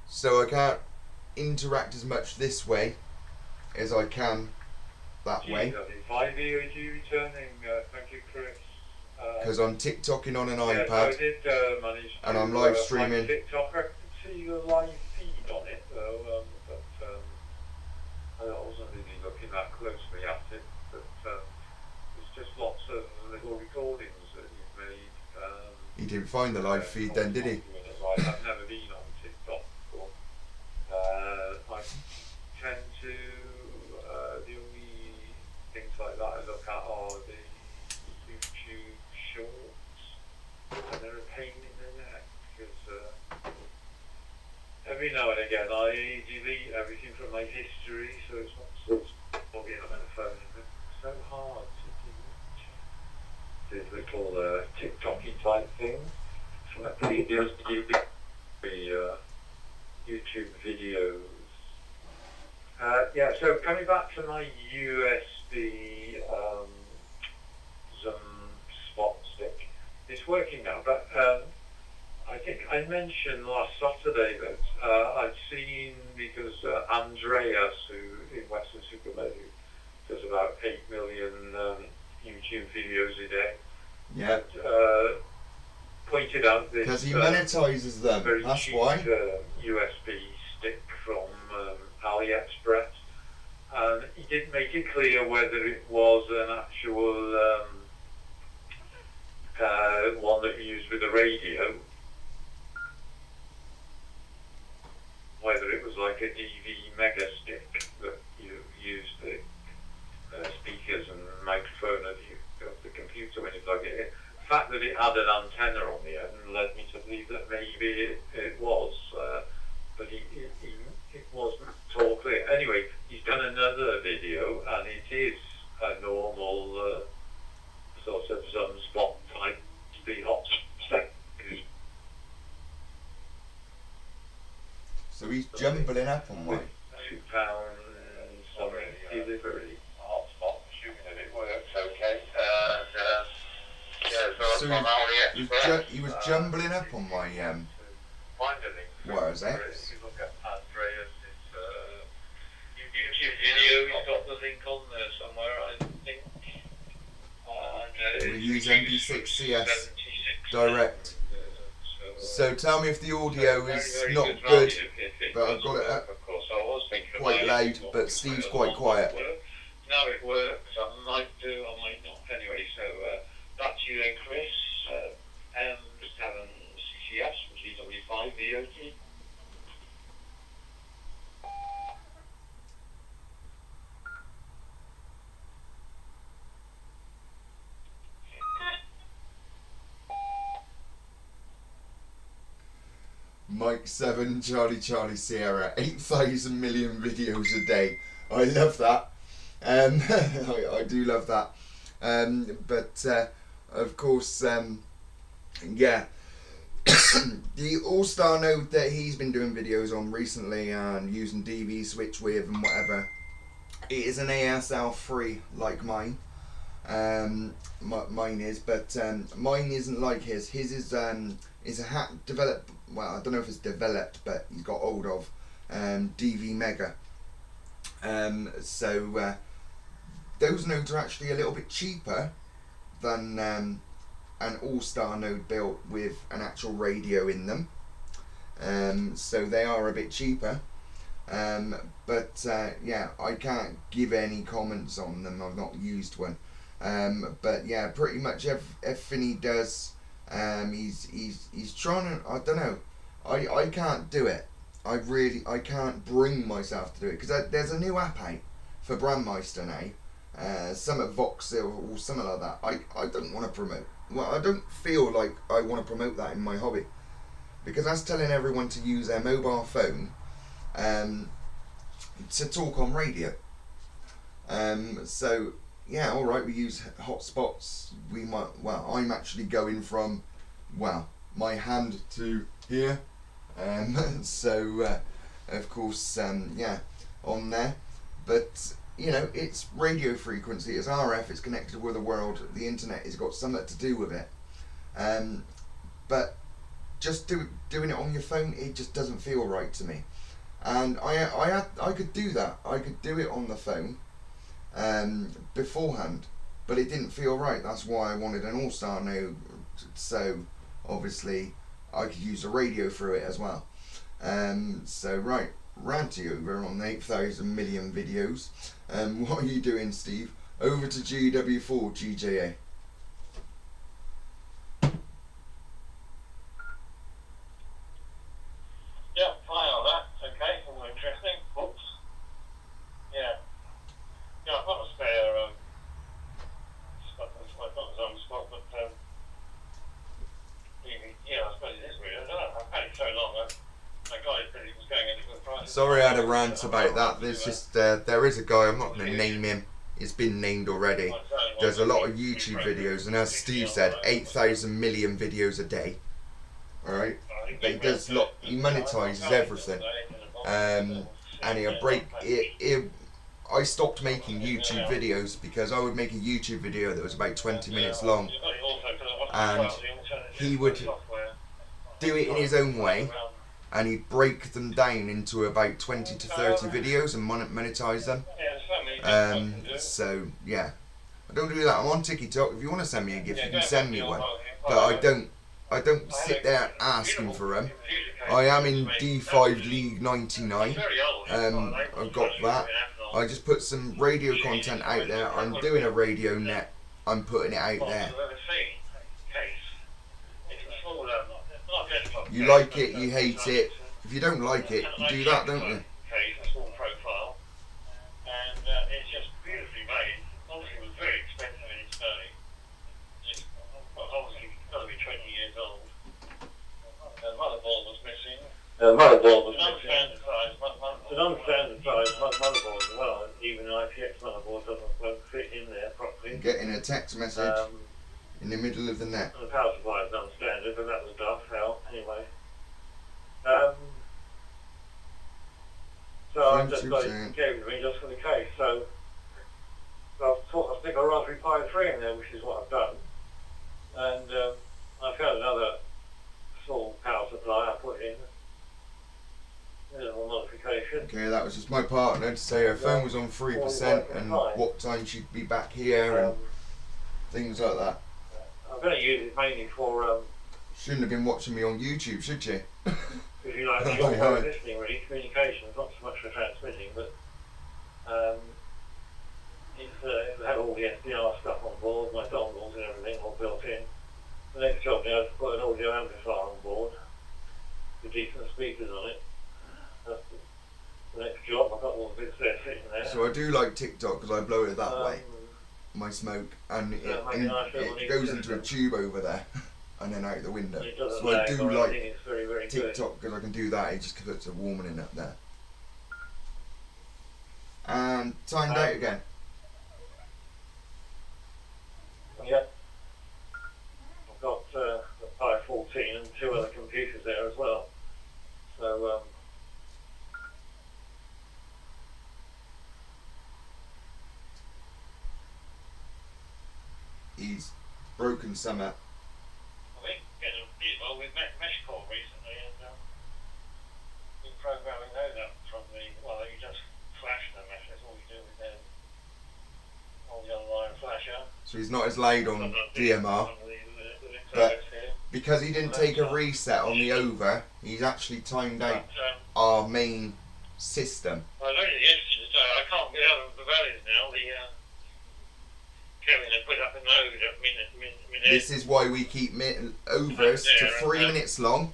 So I can't interact as much this way as I can that way. GW5 VOG returning, thank you, Chris. Because I'm TikToking on an yeah, iPad, so I did manage to, and I'm live streaming. TikTok. I could see the live feed on it though, but I wasn't really looking that closely at it. But it's just lots of little recordings that you've made. He didn't find the live feed then, did he? I've never been on TikTok before. I tend to the only things like that I look at are the YouTube shorts, and they're a pain in the neck because every now and again I delete everything from my history, so it's not logging on my phone. It's so hard to delete these little TikTok-y type things. So I think the YouTube videos. Yeah, so coming back to my USB Zoom spot stick, it's working now, but I think I mentioned last Saturday that I'd seen, because Andreas, who in Western Supermode, does about 8 million YouTube videos a day, Yeah. pointed out this Because he monetizes them, very that's cheap why. USB stick from AliExpress, and he didn't make it clear whether it was an actual one that you use with a radio, whether it was like a DV Mega stick that you use the speakers and microphone of the computer when you plug it in. The fact that it had an antenna on the end led me to believe that maybe it was, but it wasn't at all clear. Anyway, he's done another video, and it is a normal sort of sunspot type speed hot spec. So he's jumbling up on one. £2 some delivery hotspot, assuming that it works okay. So he was jumbling up on my WiresX. If you look at Andreas' YouTube video, he's got the link on there somewhere, I think. We use MB6CS direct. So tell me if the audio is not good, but I've got it up quite loud, but Steve's quite quiet. Now it works, I might do, I might not. Anyway, so back to you then, Chris. M7CCS from GW5 VOG. Mike 7, Charlie Sierra, 8,000 million videos a day. I love that. I do love that. But of course, yeah. The ALLSTAR node that he's been doing videos on recently and using DV switch with and whatever, it is an ASL3 like mine. Mine is, but mine isn't like his. His is a developed. Well, I don't know if it's developed, but he's got hold of DV Mega. So those nodes are actually a little bit cheaper than an ALLSTAR node built with an actual radio in them. So they are a bit cheaper. But yeah, I can't give any comments on them. I've not used one. But yeah, pretty much everything he does, he's trying to, I don't know, I can't do it. I can't bring myself to do it, because there's a new app out for Brandmeister now, some at Voxel or something like that. I don't want to promote. Well, I don't feel like I want to promote that in my hobby, because that's telling everyone to use their mobile phone to talk on radio. So yeah, alright, we use hotspots. We might, well, I'm actually going from, well, my hand to here. So of course, yeah, on there. But you know, it's radio frequency, it's RF, it's connected with the world. The internet has got something to do with it. But just doing it on your phone, it just doesn't feel right to me. And I could do that. I could do it on the phone beforehand, but it didn't feel right. That's why I wanted an ALLSTAR now, so obviously I could use the radio through it as well. So right, ranty over on the 8,000 million videos. What are you doing, Steve? Over to GW4GJA. Yeah, fine on that. Okay, all interesting. Oops. Yeah. Yeah, I've got a spare spot. I've got his own spot, but yeah, I suppose it is weird. I don't know. I've had it so long. That guy said he was going at a good price. Sorry I had a rant about that. There's just there is a guy, I'm not going to name him, it's been named already. There's a lot of YouTube videos, and as Steve said, 8,000 million videos a day. Alright? But he does he monetizes everything. And he'll break it. I stopped making YouTube videos because I would make a YouTube video that was about 20 minutes long, and he would do it in his own way, and he'd break them down into about 20 to 30 videos and monetize them. So yeah, I don't do that. I'm on TikTok. If you want to send me a gift, you can send me one, but I don't sit there asking for them. I am in D5 League 99. I've got that. I just put some radio content out there. I'm doing a radio net. I'm putting it out there. You like it, you hate it. If you don't like it, you do that, don't you? Profile, and it's just beautifully made. Obviously, it was very expensive in its day. It's obviously got to be 20 years old. The motherboard was missing. The motherboard was missing. It's an unstandard size motherboard as well. Even an IPX motherboard won't fit in there properly. Getting a text message in the middle of the net. The power supply is non-standard, but that was duff out anyway. So I just got it gave it to me just for the case. So I'll stick a Raspberry Pi 3 in there, which is what I've done. And I found another small power supply I put in. Little modification. Okay, that was just my partner to say her phone was on 3% and what time she'd be back here and things like that. I'm going to use it mainly for shouldn't have been watching me on YouTube, should she? If you like short-wave listening, really, communications, not so much for transmitting, but it had all the SDR stuff on board, my dongles and everything all built in. The next job now is to put an audio amplifier on board with decent speakers on it. That's the next job. I've got all the bits there sitting there. So I do like TikTok because I blow it that way, my smoke, and it goes into a tube over there. And then out the window. So I do like very TikTok because I can do that. It just puts a warming up there. And timed out again. Yeah. I've got the Pi 14 and 2 other computers there as well. So he's broken some up. Well, we've met Meshcore recently, and been programming those up from you just flash them, that's all you do with them. All the online flasher. So he's not as loud on DMR, but because he didn't take a reset on the over, he's actually timed out our main system. I was only yesterday to say, I can't get out of the valleys now. Kevin had put up a node at minute. This is why we keep overs to 3 minutes long,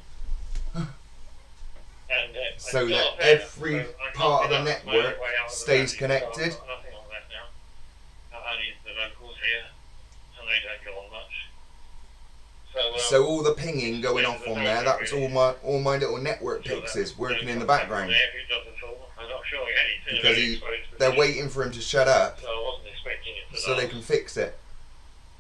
so that every part of the network stays connected. Nothing on that now. Only the locals here, and they don't go on much. So all the pinging going off on there, that was all my little network pixels working in the background. Because they're waiting for him to shut up, so I wasn't expecting it to so they can fix it.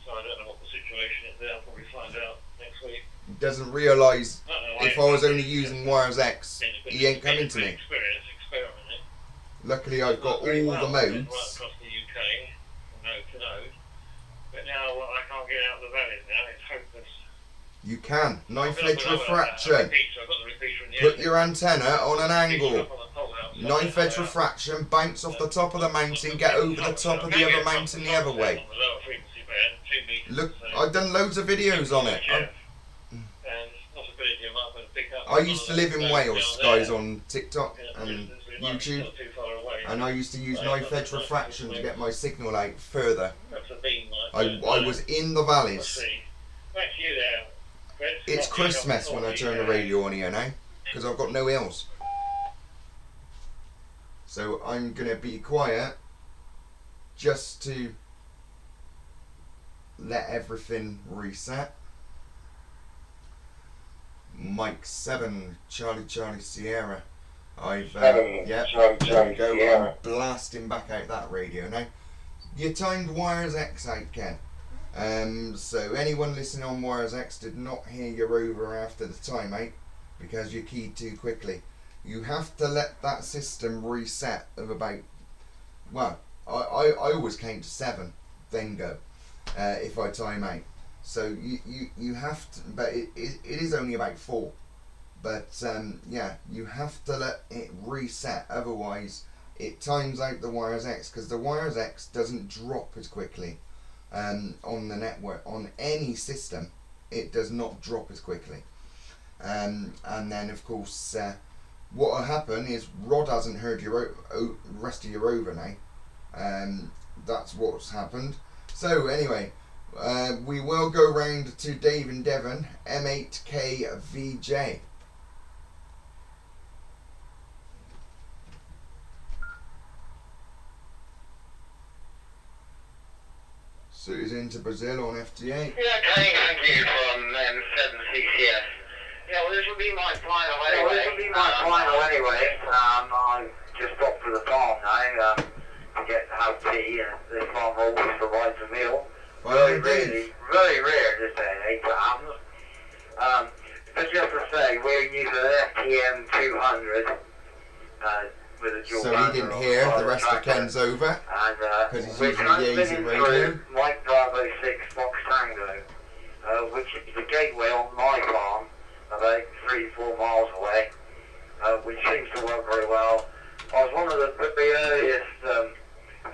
So I don't know what the situation is there. I'll probably find out next week. doesn't realise if I was only using WiresX, he ain't coming to me. Luckily I've got all the modes. Right across the UK, from node to node. But now I can't get out of the valleys now, it's hopeless. You can. Knife I've edge got refraction. I've got the repeater in the Put end. your antenna on an angle. Up on the pole outside. Knife edge refraction, bounce off the top of the mountain, get over the top of the other mountain the other way. On the lower frequency band, 2 meters. Look, So, I've done loads of videos on it. and possibility of up and pick up. I used to live in down Wales, there. guys, on TikTok Yeah, and distance we might be YouTube, not too far away. and I used to use knife edge refraction to get my signal out further. That's a beam, like, I was in the Let's valleys. see. Back to you there, Chris. It's Chris Smith when I turn the radio on here now, because I've got no else. So I'm going to be quiet just to let everything reset. Mike 7, Charlie Sierra. I've yeah, there we go. I'm blasting back out that radio now. You timed WiresX out, Ken. So anyone listening on WiresX did not hear your over after the timeout because you keyed too quickly. You have to let that system reset of about, well, I always count to 7, then go if I time out. So you have to, but it is only about 4. But yeah, you have to let it reset, otherwise it times out the WiresX, because the WiresX doesn't drop as quickly on the network. On any system, it does not drop as quickly. And then of course what will happen is Rod hasn't heard your rest of your over now. That's what's happened. So anyway, we will go round to Dave in Devon, M8KVJ. So he's into Brazil on FT8. Yeah, okay, thank you from M7CCS. Yeah, well, this will be my final anyway. I just stopped for the farm now to get out tea, and this farm always provides a meal. Very rare this day and age that happens. But just to say, we're using an FTM 200 with a dual. So he didn't hear the rest of Ken's over because he's using Yaesu radio. Mike Bravo 6 Fox Tango, which is the gateway on my farm, about 3-4 miles away, which seems to work very well. I was one of the earliest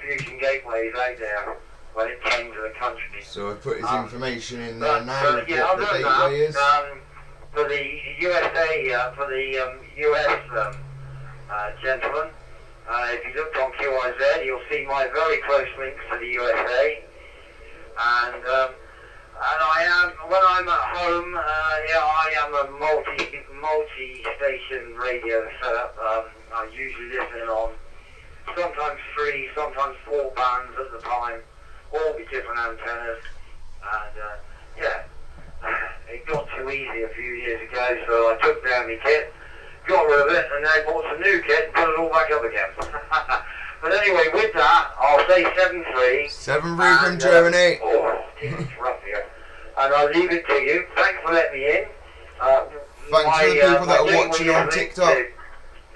fusion gateways out there when it came to the country. So I put his information in there now of yeah, what the gateway is. For the USA, US gentlemen, if you looked on QIZ, you'll see my very close links to the USA. And I am, when I'm at home, I am a multi-station radio setup. I usually listen on sometimes 3, sometimes 4 bands at the time, all with different antennas. And yeah, it got too easy a few years ago, so I took down my kit, got rid of it, and then bought some new kit and put it all back up again. But anyway, with that, I'll say 7-3. 7-3 from Germany. Oh, it's rough here. And I'll leave it to you. Thanks for letting me in. Thanks to the people that are watching on TikTok.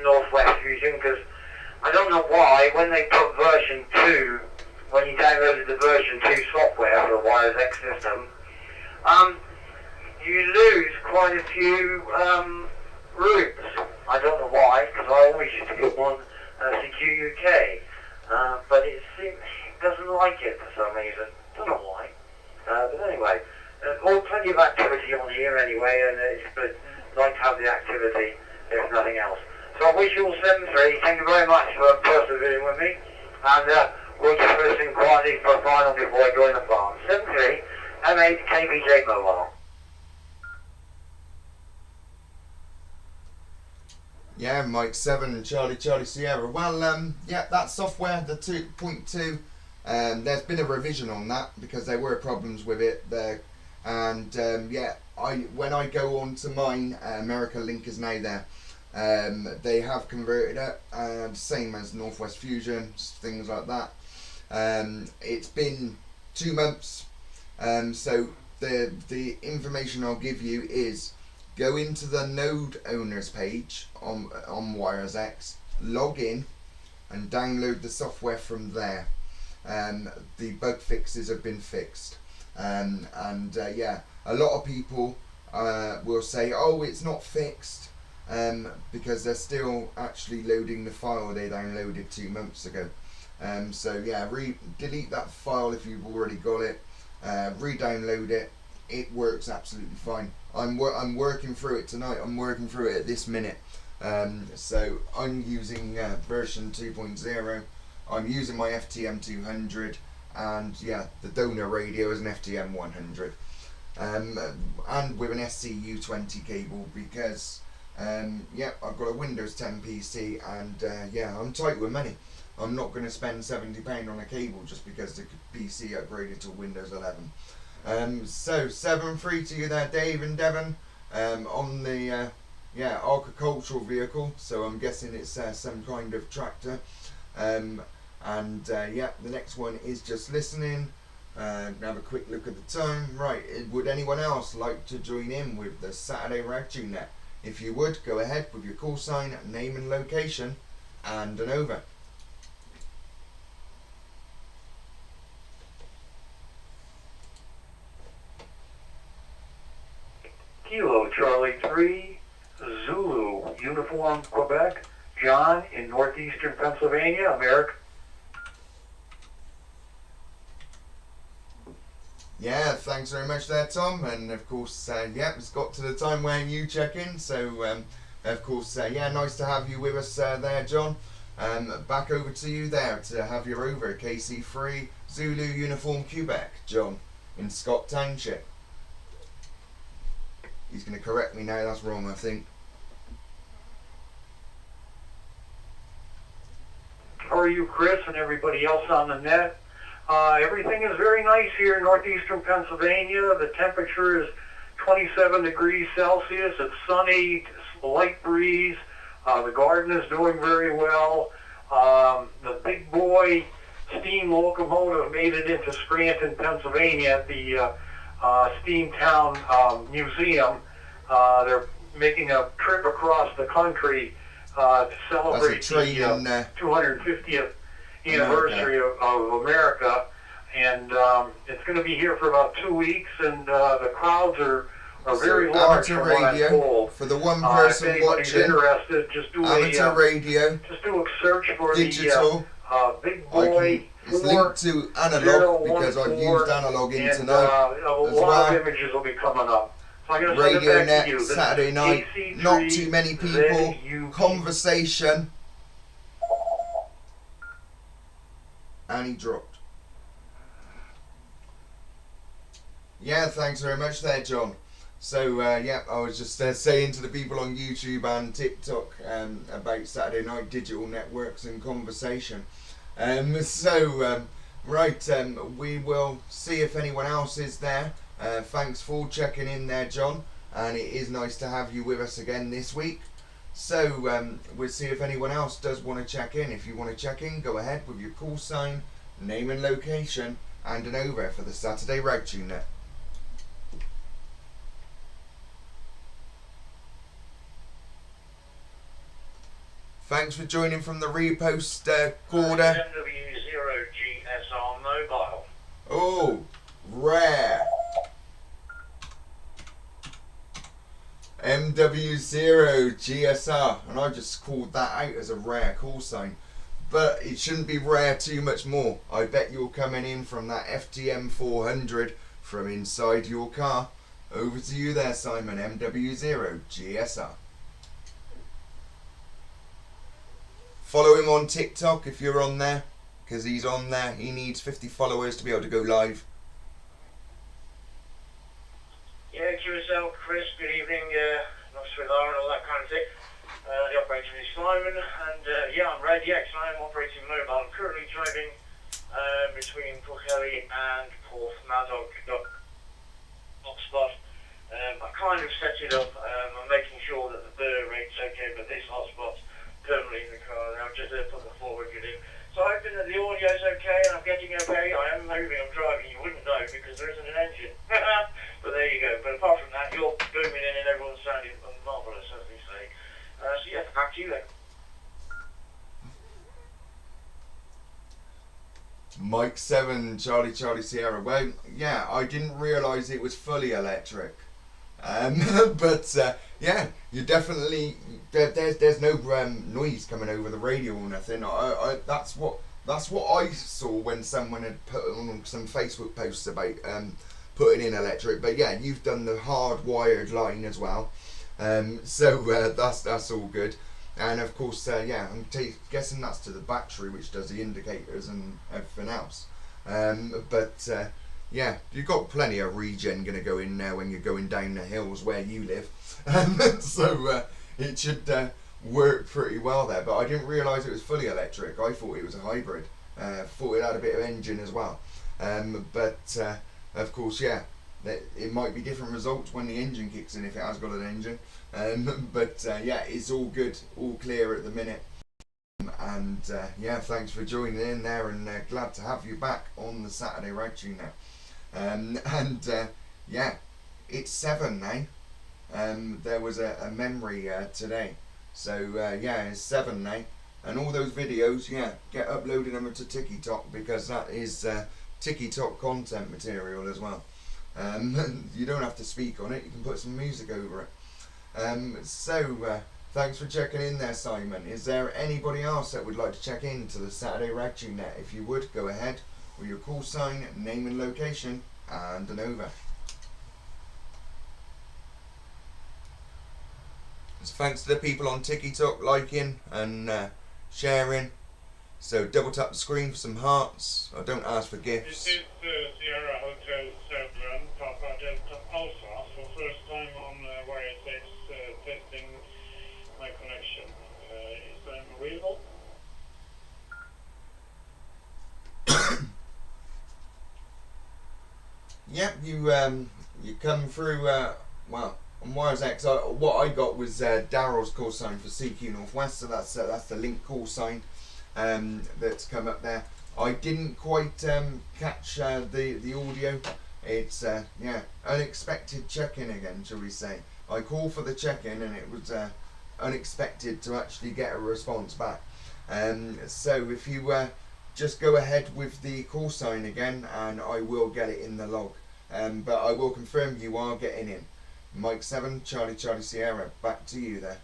Northwest Fusion, because I don't know why, when they put version 2, when you downloaded the version 2 software for the WiresX system, you lose quite a few routes. I don't know why, because I always used to get one CQ UK, but it doesn't like it for some reason. Don't know why. But anyway, plenty of activity on here anyway, and it's good. Like to have the activity, if nothing else. So I wish you all 7-3. Thank you very much for persevering with me, and we'll just listen quietly for a final before I join the farm. 7-3, M8 KVJ Mobile. Yeah, Mike 7, Charlie Sierra. Well, yeah, that software, the 2.2, there's been a revision on that because there were problems with it there. And yeah, when I go on to mine, America Link is now there. They have converted it, same as Northwest Fusion, things like that. It's been 2 months, so the information I'll give you is go into the node owners page on WiresX, log in and download the software from there. The bug fixes have been fixed, yeah, a lot of people will say, oh, it's not fixed, because they're still actually loading the file they downloaded 2 months ago. So yeah, delete that file if you've already got it, re-download it. It works absolutely fine. I'm working through it tonight. I'm working through it at this minute. So I'm using version 2.0. I'm using my FTM 200, and yeah, the donor radio is an FTM 100, and with an SCU20 cable, because yeah, I've got a Windows 10 PC, and yeah, I'm tight with money. I'm not going to spend £70 on a cable just because the PC upgraded to Windows 11. So 7-3 to you there, Dave and Devon, on the yeah, agricultural vehicle. So I'm guessing it's some kind of tractor. Yeah, the next one is just listening. Have a quick look at the time. Right, would anyone else like to join in with the Saturday Ragchew Net? If you would, go ahead with your call sign, name and location, and an over. Kilo Charlie 3, Zulu, Uniform Quebec, John in northeastern Pennsylvania, America. Yeah, thanks very much there, Tom. And of course, yeah, it's got to the time where you check in. So, of course, yeah, nice to have you with us there, John. Back over to you there to have your over, KC3, Zulu Uniform Quebec, John, in Scott Township. He's going to correct me now, that's wrong, I think. How are you, Chris, and everybody else on the net? Everything is very nice here in northeastern Pennsylvania. The temperature is 27 degrees Celsius. It's sunny, light breeze. The garden is doing very well. The big boy steam locomotive made it into Scranton, Pennsylvania at the Steamtown Museum. They're making a trip across the country to celebrate the 250th anniversary of America, and it's going to be here for about 2 weeks, and the crowds are very large from what I'm told. For the one person if anybody's watching, interested, just do amateur radio, just do a search for digital. Big Boy. It's linked to analog because I've used analog in tonight a as lot well. of images will be coming up. So I'm going to send it Radio back Net, to you. This Saturday is night, KC3 not too many people, ZUP. conversation, and he dropped. Yeah, thanks very much there, John. So, yeah, I was just saying to the people on YouTube and TikTok about Saturday night digital networks and conversation. Right, we will see if anyone else is there. Thanks for checking in there, John, and it is nice to have you with us again this week. So we'll see if anyone else does want to check in. If you want to check in, go ahead with your call sign, name and location, and an over for the Saturday Ragchew Net. Thanks for joining from the repost quarter. W.D.R.G mobile. Oh, rare. MW0GSR, and I just called that out as a rare call sign, but it shouldn't be rare too much more. I bet you're coming in from that FTM 400 from inside your car. Over to you there, Simon. MW0GSR. Follow him on TikTok if you're on there, because he's on there. He needs 50 followers to be able to go live. Yeah, QSL, Chris, good evening, nice with R and all that kind of thing. The operator is Simon, and yeah, I'm RadioX, and I'm operating mobile. I'm currently driving between Pwllheli and Porthmadog hotspot. I kind of set it up, I'm making sure that the burr rate's okay, but this hotspot's permanently in the car, and I've just put the 400 in. So I'm hoping that the audio's okay, and I'm getting okay. I am moving, I'm driving, you wouldn't know because there isn't an engine. Mike 7 Charlie Sierra. Well, yeah, I didn't realise it was fully electric. But yeah, you definitely there's no noise coming over the radio or nothing. That's what I saw when someone had put on some Facebook posts about putting in electric. But yeah, you've done the hardwired line as well, so that's all good. And of course, yeah, I'm guessing that's to the battery, which does the indicators and everything else. But yeah, you've got plenty of regen going to go in there when you're going down the hills where you live. So it should work pretty well there. But I didn't realise it was fully electric. I thought it was a hybrid. Thought it had a bit of engine as well. But of course, yeah, it might be different results when the engine kicks in if it has got an engine. But yeah, it's all good, all clear at the minute. And yeah, thanks for joining in there, and glad to have you back on the Saturday Ragchew Net. And yeah, it's 7 now. There was a memory today, so yeah, it's 7 now. And all those videos, yeah, get uploading them to TikTok, because that is TikTok content material as well. You don't have to speak on it, you can put some music over it. So thanks for checking in there, Simon. Is there anybody else that would like to check in to the Saturday Ragchew Net? If you would, go ahead with your call sign, name and location, and an over. So thanks to the people on TikTok liking and sharing. So double tap the screen for some hearts. I don't ask for gifts. This is Sierra Hotel 7, Papa Delta Alpha, for first time on YSX testing my connection. Is that available? Yep, you come through. Well, on WiresX, what I got was Daryl's call sign for cqnorthwest, so that's the link call sign that's come up there. I didn't quite catch the audio. It's yeah, unexpected check-in again, shall we say. I called for the check-in and it was unexpected to actually get a response back. So if you just go ahead with the call sign again, and I will get it in the log. But I will confirm you are getting in. Mike 7 Charlie Sierra, back to you there.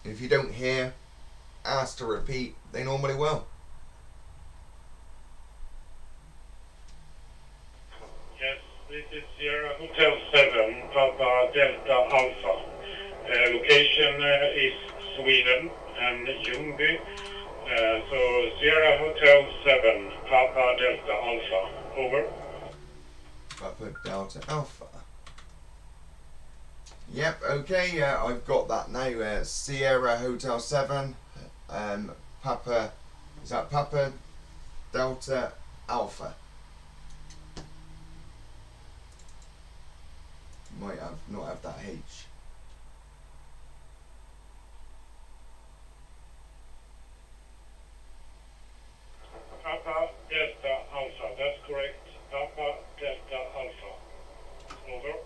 If you don't hear, ask to repeat, they normally will. Yes, this is Sierra Hotel 7, Papa Delta Alpha. Location is Sweden and Ljungby. So Sierra Hotel 7, Papa Delta Alpha. Over. Papa Delta Alpha. Yep, okay, I've got that now. Sierra Hotel 7, Papa, is that Papa Delta Alpha? Might have not have that H. Papa Delta Alpha, that's correct. Papa Delta Alpha. Over.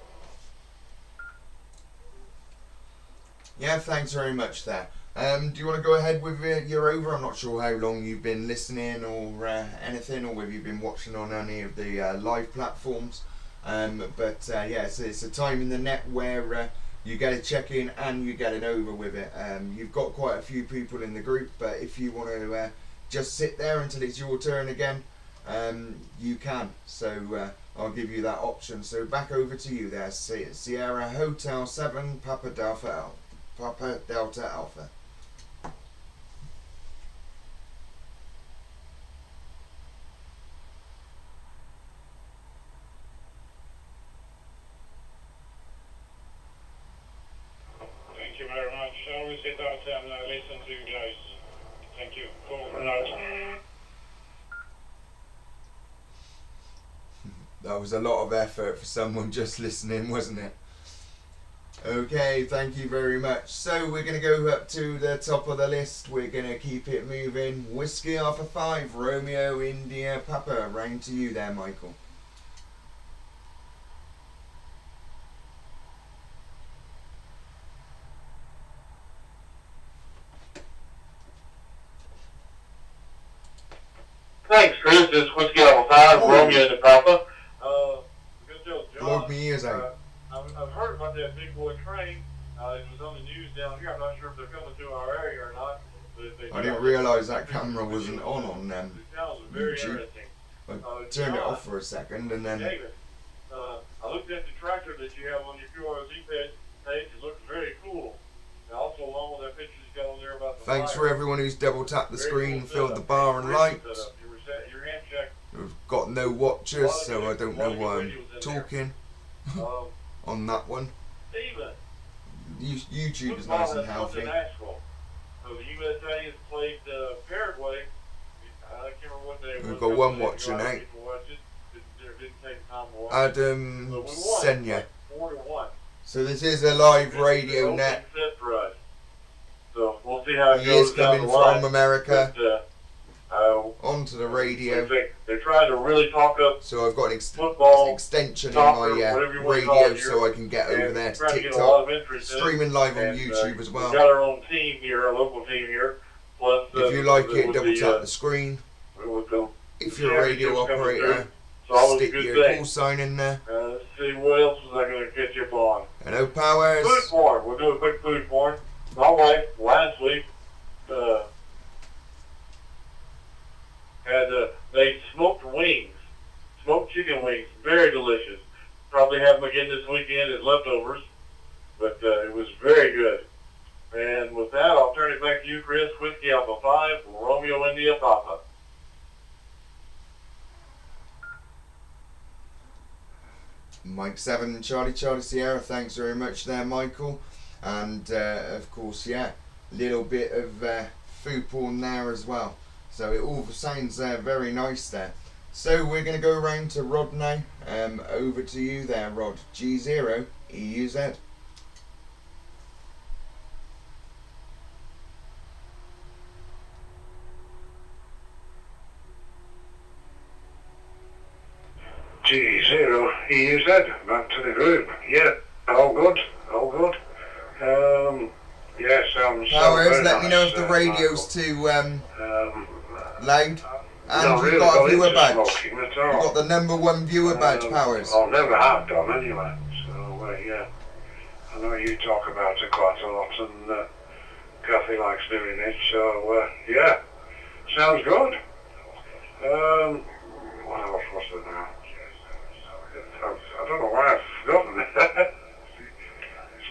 Yeah, thanks very much there. Do you want to go ahead with your over? I'm not sure how long you've been listening or anything, or whether you've been watching on any of the live platforms. But yeah, it's a time in the net where you get a check-in and you get it over with it. You've got quite a few people in the group, but if you want to just sit there until it's your turn again, you can. So I'll give you that option. So back over to you there, Sierra Hotel 7, Papa Delta Alpha. Thank you very much. I will sit out and listen to you guys. Thank you. Over and out. That was a lot of effort for someone just listening, wasn't it? Okay, thank you very much. So we're going to go up to the top of the list. We're going to keep it moving. Whiskey Alpha 5, Romeo India Papa. Round to you there, Michael. Thanks, Chris. This is Whiskey Alpha 5, Romeo and the Papa. Good job, John. Blow me ears out. I've heard about that big boy train. It was on the news down here. I'm not sure if they're coming to our area or not. But I didn't realise that camera wasn't on It sounds very YouTube. interesting. I turned it off for a second and then... David, I looked at the tractor that you have on your QRZ page. It looks very cool. And also, along with that picture you got on there about the Thanks fire. for everyone who's double tapped the Very screen, cool filled the setup. bar and Very lights. cool setup. Your hand check. We've got no watchers, so I don't know why I'm talking on that one. Steven, YouTube is football nice and has healthy. something Nashville. So the USA has played Paraguay. I can't remember what day it was. We've got one watcher now. Didn't take time to watch. Adam But we won, Senya. 4-1. So this is a live radio net. So we'll see how it He goes is down coming the line. from America But, onto the radio. they're trying to really talk up So I've got an football, extension in soccer, my whatever you want to call radio it here, so I can get over and there to trying to get a lot TikTok. of interest in it. Streaming live on And, YouTube as well. We've got our own team here, our local team here. Plus, If you like it, with double tap the screen. with the If you're a radio championships coming operator, through, it's always a stick good your thing. call sign in there. Let's see, what else was I going to catch up on? Hello, Powers. Food porn. We'll do a quick food porn. My wife, last week, had made smoked wings. Smoked chicken wings. Very delicious. Probably have them again this weekend as leftovers. But it was very good. And with that, I'll turn it back to you, Chris. Whiskey Alpha 5, Romeo India Papa. Mike 7, Charlie Sierra, thanks very much there, Michael. And of course, yeah, little bit of food porn there as well. So it all sounds very nice there. So we're going to go around to Rod now. Over to you there, Rod. G0 EUZ. G0 EUZ, back to the group. Yeah, all good, all good. Yeah, sounds Powers, very let me know nice, if the radio's Michael. too loud. And Not we've really got a got viewer into badge. smoking at all. We've got the #1 viewer badge, Powers. I never have done anyway, so yeah. I know you talk about it quite a lot, and Kathy likes doing it, so yeah, sounds good. What else was there now? I don't know why I've forgotten it. I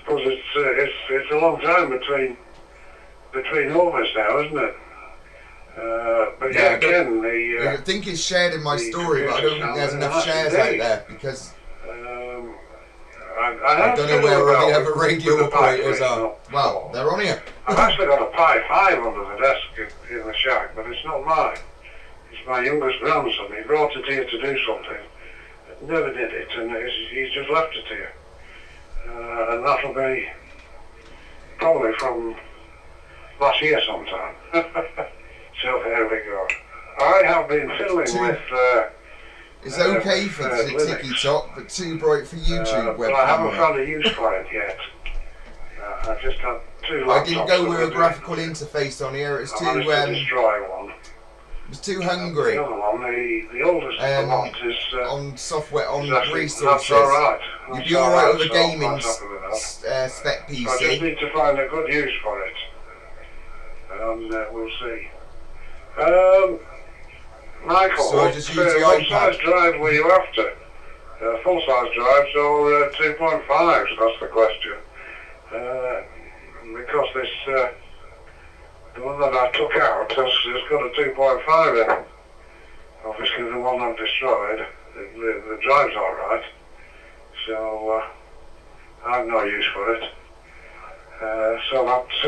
suppose it's a long time between overs now, isn't it? But yeah, again, I think it's shared in my story, but I don't think there's enough shares out there because I don't know where all the other radio operators are. Well, they're on here. I've actually got a Pi 5 under the desk in the shack, but it's not mine. It's my youngest grandson. He brought it here to do something. Never did it, and he's just left it here. And that'll be probably from last year sometime. So there we go. I have been fiddling with... It's okay for the TikTok, but too bright for YouTube but I haven't found a use for it yet. I just had two laptops. I didn't go with a graphical interface on here. It's too destroy one. It was too hungry. The other one, the oldest of the lot is on software, on resources. That's all right. You'd be all right with a gaming spec PC. I just need to find a good use for it, and we'll see. Michael, so I just use the what iPad. size drive were you after? Full-size drives or 2.5s? That's the question. Because this, the one that I took out has got a 2.5 in it. Obviously, the one I've destroyed, the drive's all right. So I have no use for it. So that's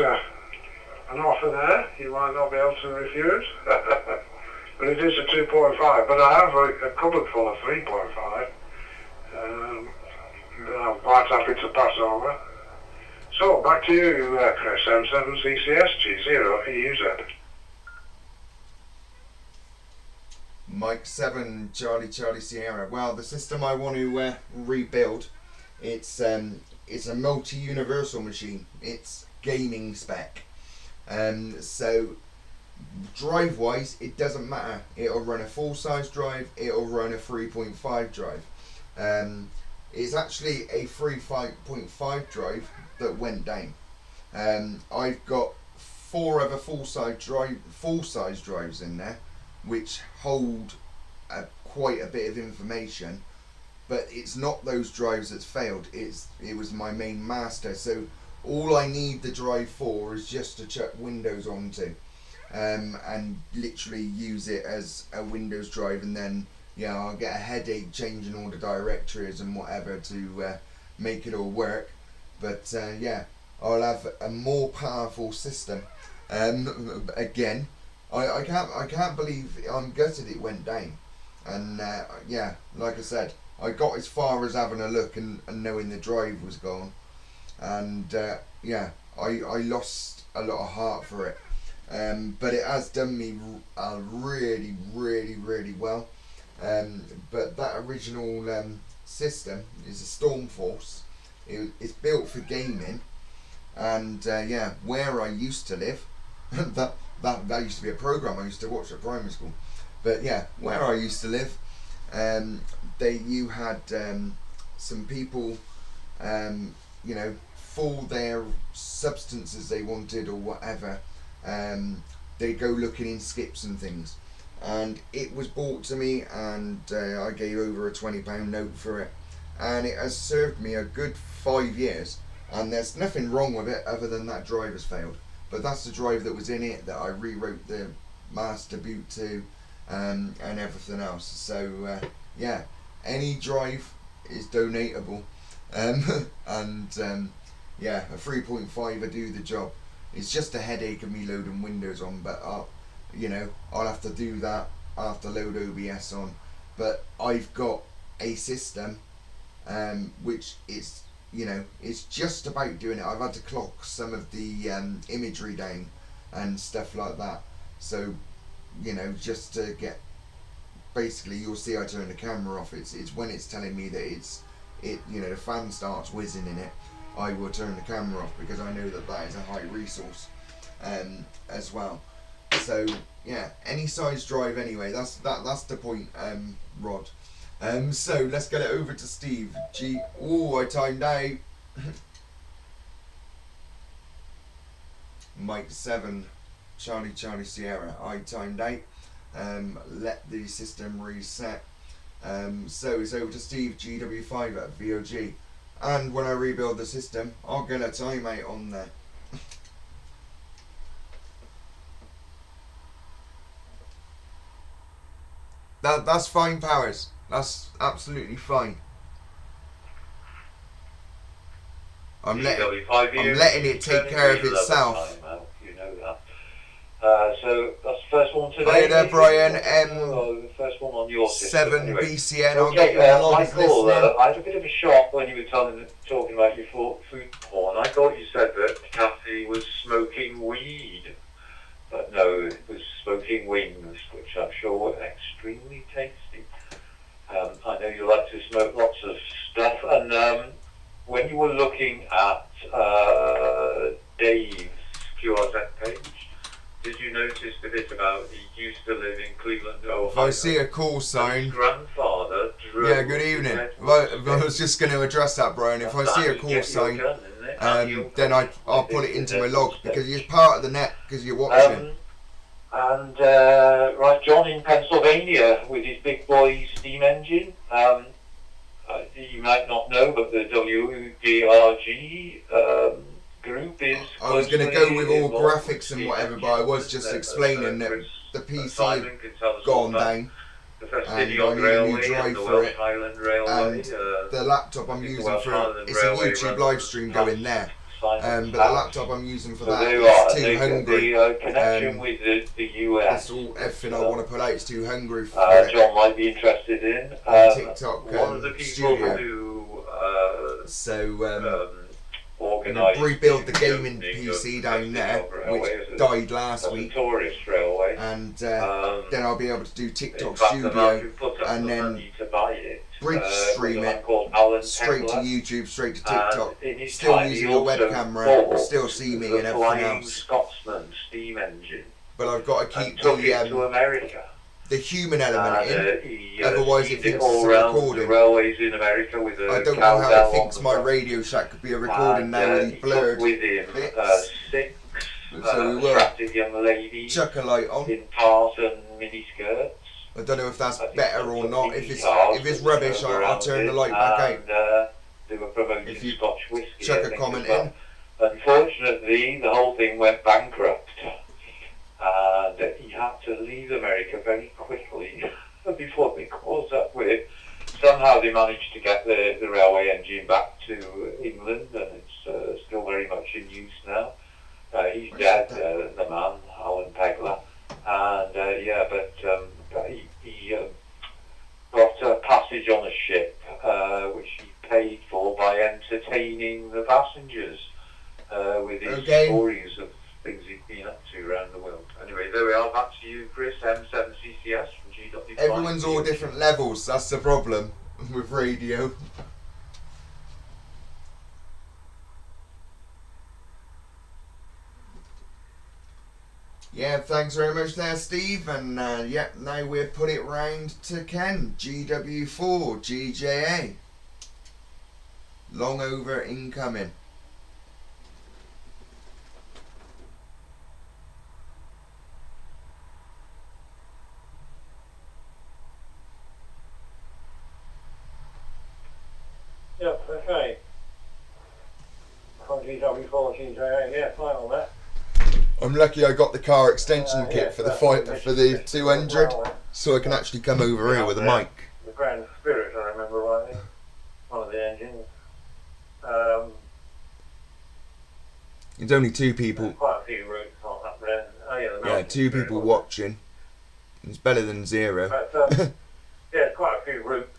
an offer there. You might not be able to refuse. But it is a 2.5. But I have a cupboard full of 3.5. That I'm quite happy to pass over. So back to you, Chris M7CCS G0 EUZ. Mike 7, Charlie Sierra. Well, the system I want to rebuild, it's a multi-universal machine. It's gaming spec. So drive wise, it doesn't matter. It'll run a full size drive, it'll run a 3.5 drive. It's actually a 3.5 drive that went down. I've got 4 other full size drives in there, which hold quite a bit of information, but it's not those drives that's failed. It was my main master. So all I need the drive for is just to chuck Windows onto, and literally use it as a Windows drive, and then I'll get a headache changing all the directories and whatever to make it all work. But I'll have a more powerful system. Again, I can't believe, I'm gutted it went down. And like I said, I got as far as having a look and knowing the drive was gone. And I lost a lot of heart for it. But it has done me really, really, really well. But that original system is a Stormforce. It's built for gaming, and where I used to live, that used to be a program I used to watch at primary school. But where I used to live, you had some people, for their substances they wanted or whatever, they go looking in skips and things. And it was bought to me, and I gave over a £20 note for it, and it has served me a good 5 years, and there's nothing wrong with it other than that drive has failed. But that's the drive that was in it that I rewrote the master boot to, and everything else. So any drive is donatable, and a 3.5 will do the job. It's just a headache of me loading Windows on, but I'll have to do that. I'll have to load OBS on. But I've got a system which is, it's just about doing it. I've had to clock some of the imagery down and stuff like that. So, just to get, basically you'll see I turn the camera off. It's when it's telling me that the fan starts whizzing in it, I will turn the camera off, because I know that is a high resource as well. So any size drive anyway. That's the point, Rod. So let's get it over to Steve G. Oh, I timed out. Mike 7 Charlie Sierra. I timed out. Let the system reset. So it's over to Steve GW5 at VOG. And when I rebuild the system, I'll get a timeout on there. That's fine, Powers. That's absolutely fine. I'm letting it take care of itself. You know that. So that's the first one today. Hi there, Brian. The first one on your system. 7 anyway. BCN. Okay, Michael, I had a bit of a shock when you were talking about your food porn. I thought you said that Kathy was smoking weed. But no, it was smoking wings, which I'm sure were extremely tasty. I know you like to smoke lots of stuff, and when you were looking at Dave's QRZ page, did you notice the bit about he used to live in Cleveland, Ohio? If I see a call sign. His grandfather drove. Yeah, good evening. I was just going to address that, Brian. If I see a call sign, then I'll put it into my log, because you're part of the net, because you're watching. Right, John in Pennsylvania with his big boy steam engine. You might not know, but the W.D.R.G group is. I was going to go with all graphics and whatever, but I was just explaining that the PC had gone down, and I need a new drive for it. And the laptop I'm using for it, it's a YouTube live stream going there. But the laptop I'm using for that is too hungry. Connection with the US. That's all, everything I want to put out is too hungry for it. John might be interested in TikTok one of the people studio. who rebuild the gaming PC down there, which died last week, and then I'll be able to do TikTok studio, and then bridge stream it straight to YouTube, straight to TikTok, still using a web camera, still see me and everything else. Scotsman steam engine. but I've got to and keep took it to America. the human element in. He, Otherwise it seeded thinks all it's a around recording. the railways in America with a I don't know how cowbell it thinks on my the front. Radio Shack could be a recording And, now with he these blurred took with him bits. 6 So we will attractive young ladies chuck a light on. in pants and mini skirts. I don't know if that's I think better some or not. mini If cars it's that rubbish, drove I'll around turn the it, light back out. and they were promoting If you Scotch whiskey. chuck I a think, comment as well. in. Unfortunately, the whole thing went bankrupt, and he had to leave America very quickly before they caught up with it. Somehow they managed to get the railway engine back to England, and it's still very much in use now. He's dead, the man, Alan Pegler, and he got a passage on a ship, which he paid for by entertaining the passengers with his stories of things he'd been up to around the world. Anyway, there we are. Back to you, Chris M7CCS from G.W.D.R.G. Everyone's all different levels. That's the problem with radio. Yeah, thanks very much there, Steve. And yeah, now we'll put it round to Ken, GW4GJA. Long over incoming. Yep, okay. From GW4GJA, yeah, fine on that. I'm lucky I got the car extension kit for the 200, so I can actually come over here with a mic. The Grand Spirit, I remember rightly, one of the engines. There's only 2 people. Quite a few routes on up there. Oh, yeah, the Yeah, mountain 2 spirit people one. watching. It's better than 0. But, yeah, quite a few routes.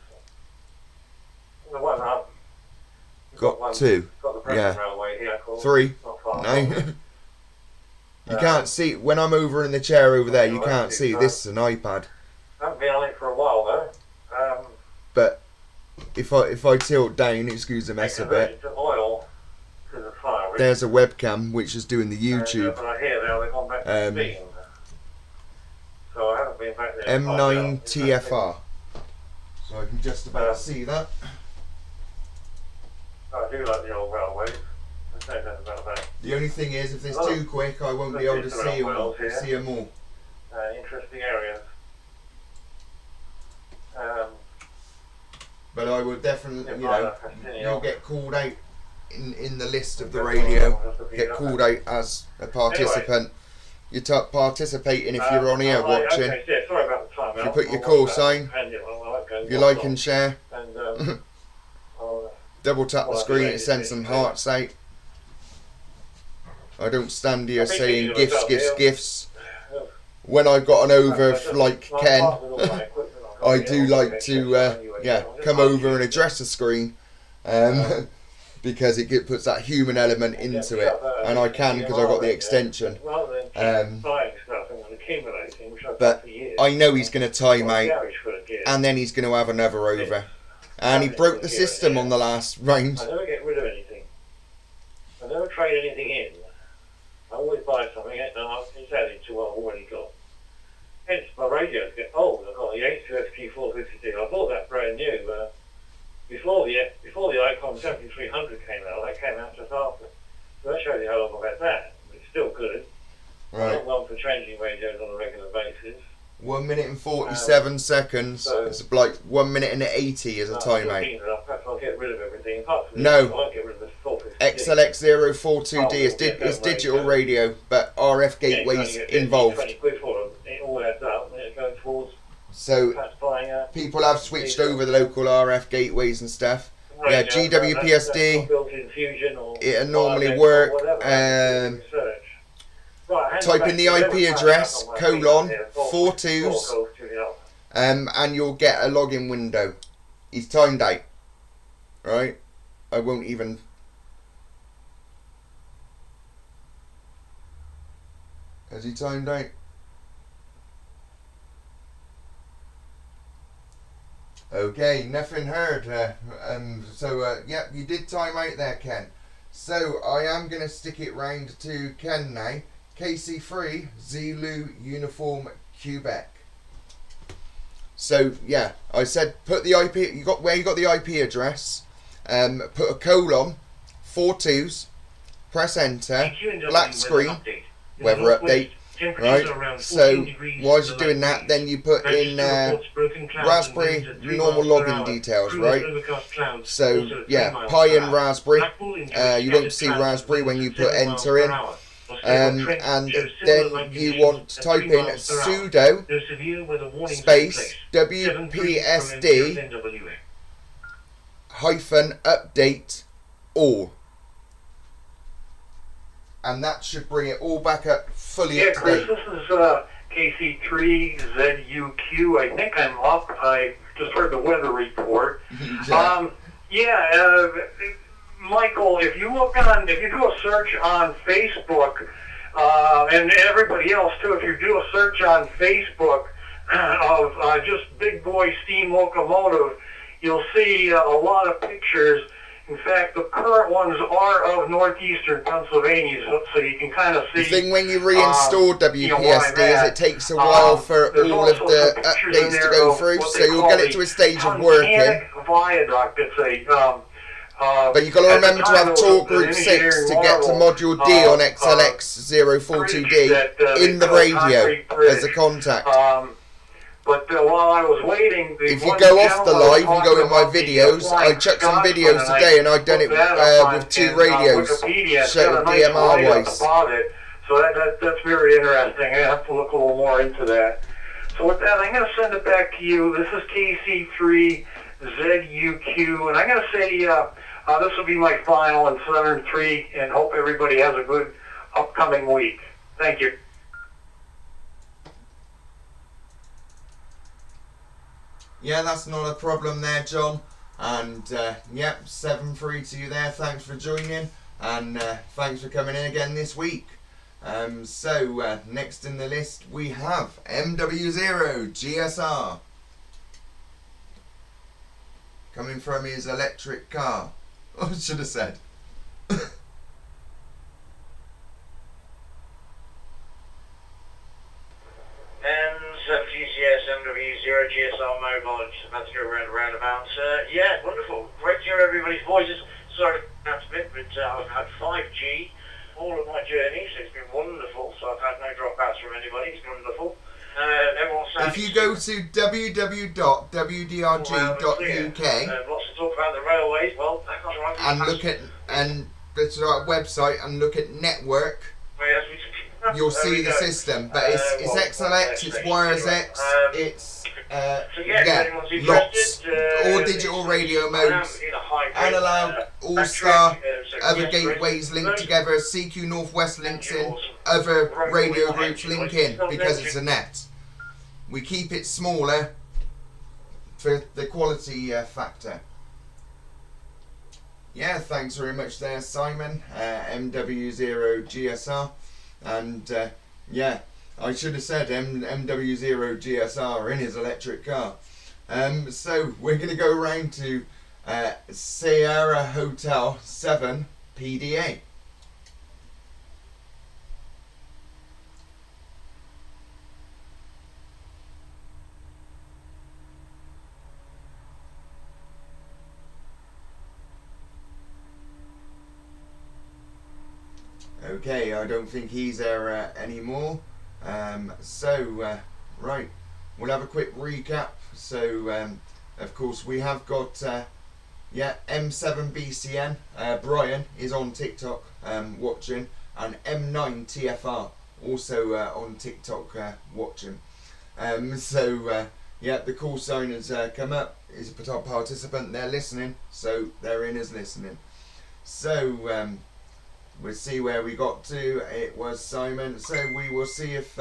The one I've Got one, 2. got the Preston Yeah. Railway here, called. 3. Not far. No. You can't see when I'm over in the chair over there. You can't see. This is an iPad. I haven't been on it for a while though. But if I tilt down, excuse the mess a bit. To oil because of fire risk. There's a webcam which is doing the And, YouTube. but I hear now they've gone back to steam. So I haven't been back there. M9 TFR. So I can just about see that. I do like the old railways. There's no doubt about that. The only thing is, if there's too quick, I won't be able to see them all. Interesting areas. But I will definitely, you know, you'll get called out in the list of the Yeah, radio. I'll have to pick Get it up. called out as a participant. You're participating if you're on here Right, watching. okay, yeah, sorry about the time. If you put your call sign, if you like and share, And, I'll, double tap the well, screen yeah, to send some hearts out. I don't stand here I think saying you do gifts, myself, gifts, yeah. gifts. When I've got an over like Ken, I do like to yeah, come over and address the screen because it puts that human element into it, and I can because I've got the extension. But I know he's going to time out, and then he's going to have another over, and he broke the system on the last round. I never get rid of anything. I never trade anything in. I always buy something and it's added to what I've already got. Hence, my radios get old. I've got the HQSQ 452. I bought that brand new before the Icon 7300 came out. That came out just after. So that shows you how long I've had that. It's still good. Right. Not one for changing radios on a regular basis. 1 minute and 47 seconds. It's like 1 minute and 80 as a timeout. Perhaps I'll get rid of everything. Apart from No. this, I won't get rid of the 450. XLX042D is digital radio, but RF gateways involved. 20 quid for them. It all adds up and it goes towards So perhaps buying a people have switched over the local RF gateways and stuff. Yeah, radio, GWPSD, built-in fusion or it'll normally YSF work. or whatever, research. Right, hand Type back in the to you. IP address, I've got my colon, feet here. 4 twos, Four goes to the other. and you'll get a login window. He's timed out. Right? I won't even... Has he timed out? Okay, nothing heard. Yeah, you did time out there, Ken. So I am going to stick it round to Ken now. KC3 Zulu Uniform Quebec. So yeah, I said put the IP. You got where you got the IP address. Put a colon, 4 2s, press enter, black screen, weather update. Right. So while you're doing that, then you put in Raspberry normal login details. Right. So yeah, Pi and Raspberry. You won't see Raspberry when you put enter in. And then you want to type in sudo space WPSD -update all, and that should bring it all back up fully up to Chris, date. this is KC3ZUQ. I think I'm up. I just heard the weather report. Michael, if you do a search on Facebook, and everybody else too, if you do a search on Facebook of just Big Boy Steam Locomotive, you'll see a lot of pictures. In fact, the current ones are of northeastern Pennsylvania, so you can kind of see. The thing when you reinstall WPSD is it takes a while for all of the updates to go through, so you'll get it to a stage of working. Viaduct. It's a but you've got to remember to have talk group 6 to get to module D on XLX042D in the radio as a contact. But while I was waiting, if you go off the live and go in my videos, I checked some videos today and I've done it with 2 radios, so DMR wise. So that's very interesting. I have to look a little more into that. So with that, I'm going to send it back to you. This is KC3ZUQ, and I'm going to say this will be my final in Southern 3, and hope everybody has a good upcoming week. Thank you. Yeah, that's not a problem there, John. And yep, 7-3 to you there. Thanks for joining, and thanks for coming in again this week. So next in the list we have MW0GSR coming from his electric car. I should have said. M7CCS MW0GSR mobile, just about to go around roundabouts. Yeah, wonderful. Great to hear everybody's voices. Sorry about a bit, but I've had 5G all of my journey, so it's been wonderful. So I've had no dropouts from anybody. It's wonderful. If you go to www.W.D.R.G.UK lots to talk about the railways. Well, and look at that's our website and look at network, you'll see the system. But it's XLX, it's WiresX, it's lots, all digital radio modes, analog, ALLSTAR, other gateways linked together, CQ Northwest links in, other radio groups link in because it's a net. We keep it smaller for the quality factor. Yeah, thanks very much there, Simon, MW0GSR, and yeah, I should have said MW0GSR in his electric car. So we're going to go around to Sierra Hotel 7 PDA. Okay, I don't think he's there anymore. Right, we'll have a quick recap. So, of course, we have got M7BCN. Brian is on TikTok watching, and M9TFR also on TikTok watching. Yeah, the call sign has come up. Is a participant. They're listening, so they're in as listening. So. We'll see where we got to. It was Simon. So we will see if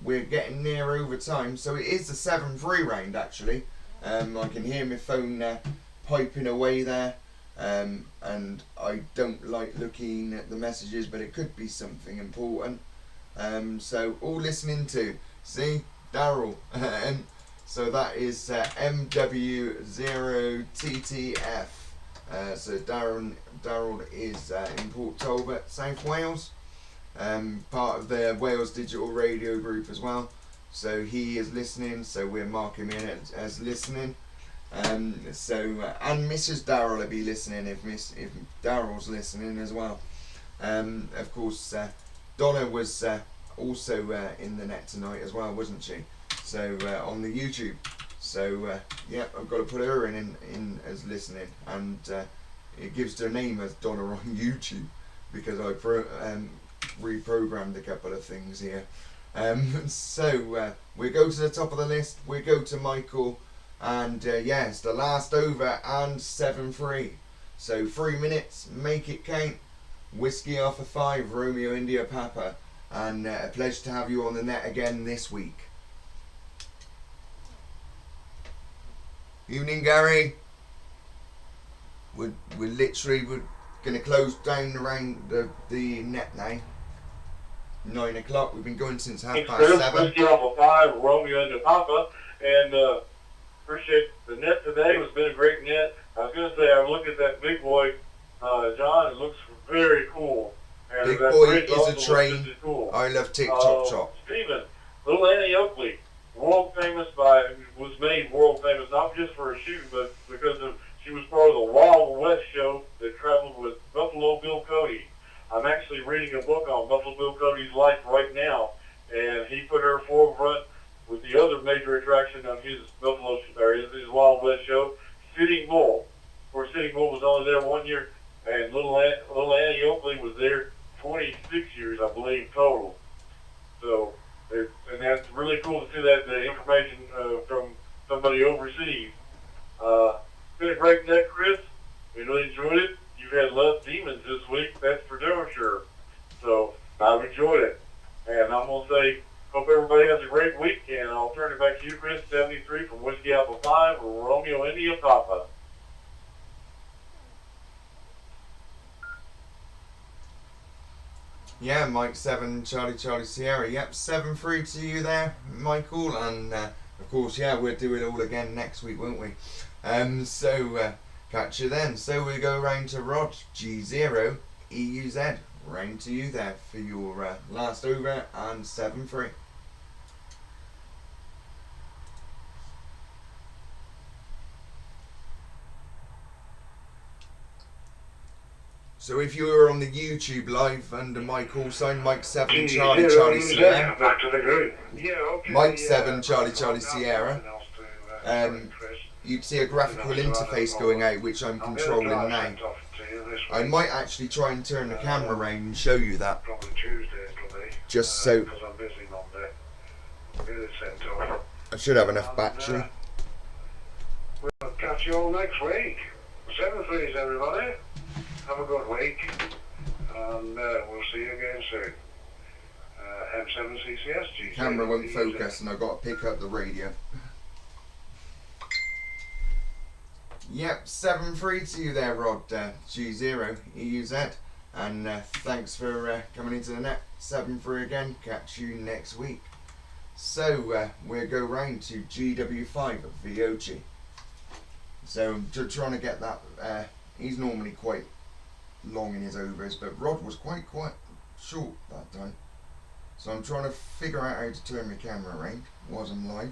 we're getting near over time. So it is the 7-3 round actually. I can hear my phone piping away there, and I don't like looking at the messages, but it could be something important. So all listening to see Daryl. So that is MW0TTF. So Daryl is in Port Talbot, South Wales, part of the Wales Digital Radio group as well. So he is listening, so we're marking him in as listening. And Mrs. Darrell will be listening if Darrell's listening as well. Of course, Donna was also in the net tonight as well, wasn't she? So on the YouTube. So yeah, I've got to put her in as listening, and it gives her name as Donna on YouTube because I reprogrammed a couple of things here. So we go to the top of the list. We go to Michael, and yes, the last over and 7-3. So 3 minutes, make it count. Whiskey Alpha 5, Romeo India Papa, and a pleasure to have you on the net again this week. Evening, Gary. We're going to close down around the net now. 9 o'clock. We've been going since 7:30. Whiskey Alpha 5, Romeo India Papa, and appreciate the net today. It's been a great net. I was going to say, I look at that big boy, John. It looks very cool. And Big boy is a train. Cool. I love TikTok Chop. Stephen, little Annie Oakley, was made world famous not just for her shoot, but because she was part of the Wild-West show that traveled with Buffalo Bill Cody. I'm actually reading a book on Buffalo Bill Cody's life right now, and he put her forefront with the other major attraction on his his Wild-West show, Sitting Bull. Of course, Sitting Bull was only there 1 year, and little Annie Oakley was there 26 years, I believe, total. So, and that's really cool to see that the information from somebody overseas. Been a great net, Chris. We really enjoyed it. You've had less demons this week, that's for damn sure. So, I've enjoyed it. And I'm going to say, hope everybody has a great week, and I'll turn it back to you, Chris, 73 from Whiskey Alpha 5, Romeo India Papa. Yeah, Mike 7, Charlie Sierra. Yep, 7-3 to you there, Michael. And of course, yeah, we'll do it all again next week, won't we? So catch you then. So we go round to Rod G0 EUZ. Round to you there for your last over and 7-3. So if you were on the YouTube live under my call sign, Mike 7 Charlie Sierra. Back to the group. Yeah, okay. Mike 7 Charlie Sierra. You'd see a graphical interface going out, which I'm controlling now. I might actually try and turn the camera around and show you that. Probably Tuesday it'll be. Just so. Because I'm busy Monday. I'll get it sent off. I should have enough battery. We'll catch you all next week. 7-3s, everybody. Have a good week, and we'll see you again soon. M7CCS. The camera won't focus, and I've got to pick up the radio. Yep, 7-3 to you there, Rod G0 EUZ, and thanks for coming into the net. 7-3 again. Catch you next week. So we'll go round to GW5 VOG. So I'm just trying to get that. He's normally quite long in his overs, but Rod was quite short that time. So I'm trying to figure out how to turn my camera around while I'm live.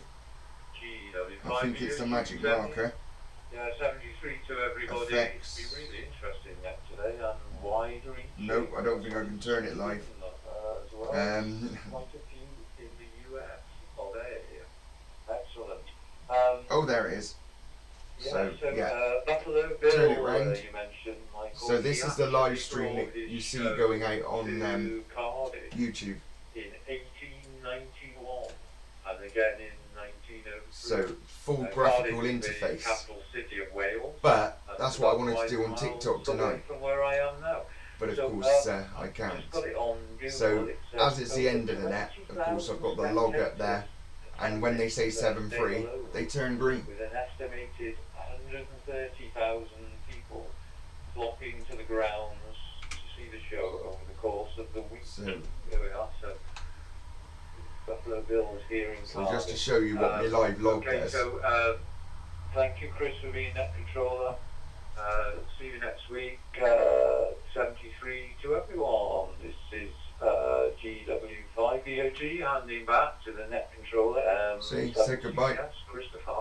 I think it's the magic marker. Yeah, 73 to everybody. Effects. It's been really interesting net today and wide reach. Nope, I don't think I can turn it live. As well. Quite a few in the US. Oh, there. Excellent. Oh, there it is. Yeah, So, yeah. Buffalo Bill, Turn it round. you mentioned, Michael. So this is the live stream that you see going out on YouTube. In 1891 and again in 1903. So full graphical interface. Capital city of Wales. But that's what I wanted to do on TikTok tonight. From where I am now. But of course I can't. So as it's the end of the net, of course I've got the log up there, and when they say 7-3, they turn green. With an estimated 130,000 people flocking to the grounds to see the show over the course of the week. So, there we are. So Buffalo Bill is here in so just to show you what my live log does. So thank you, Chris, for being net controller. See you next week. 73 to everyone. This is GW5BOG, handing back to the net controller. See, say goodbye. Christopher.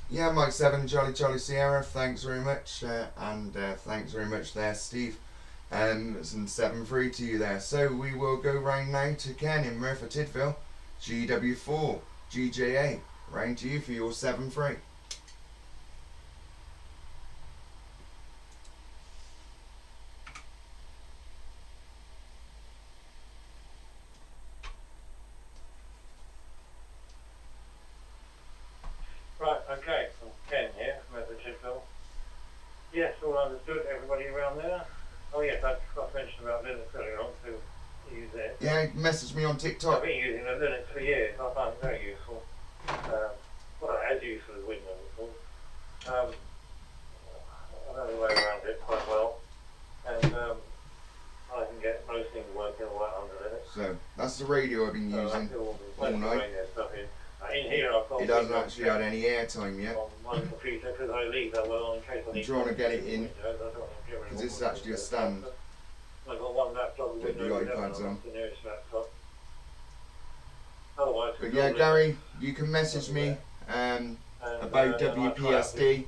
Yeah, Mike 7, Charlie Sierra, thanks very much, and thanks very much there, Steve. It's in 7-3 to you there. So we will go round now to Ken in Merthyr Tydfil, GW4, GJA, round to you for your 7-3. Right, okay, from Ken here, from Merthyr Tydfil. Yes, all understood, everybody around there? Oh yes, I forgot to mention about Linux earlier on to use there. Yeah, message me on I've TikTok. been using Linux for years, I find it very useful. Well, as useful as Windows, of course. I know the way around it quite well. And I can get most things working all right under Linux. So that's the radio I've been using all night. In here I've got It hasn't actually had any airtime yet. on my computer because I leave that well in case I need I'm trying to get it in, Windows. I don't want to get rid of because this is all actually a Windows stand stuff. I've got one laptop with that the Windows 11 iPad's on. the nearest laptop. Otherwise, But yeah, Gary, you can message me about WPSD.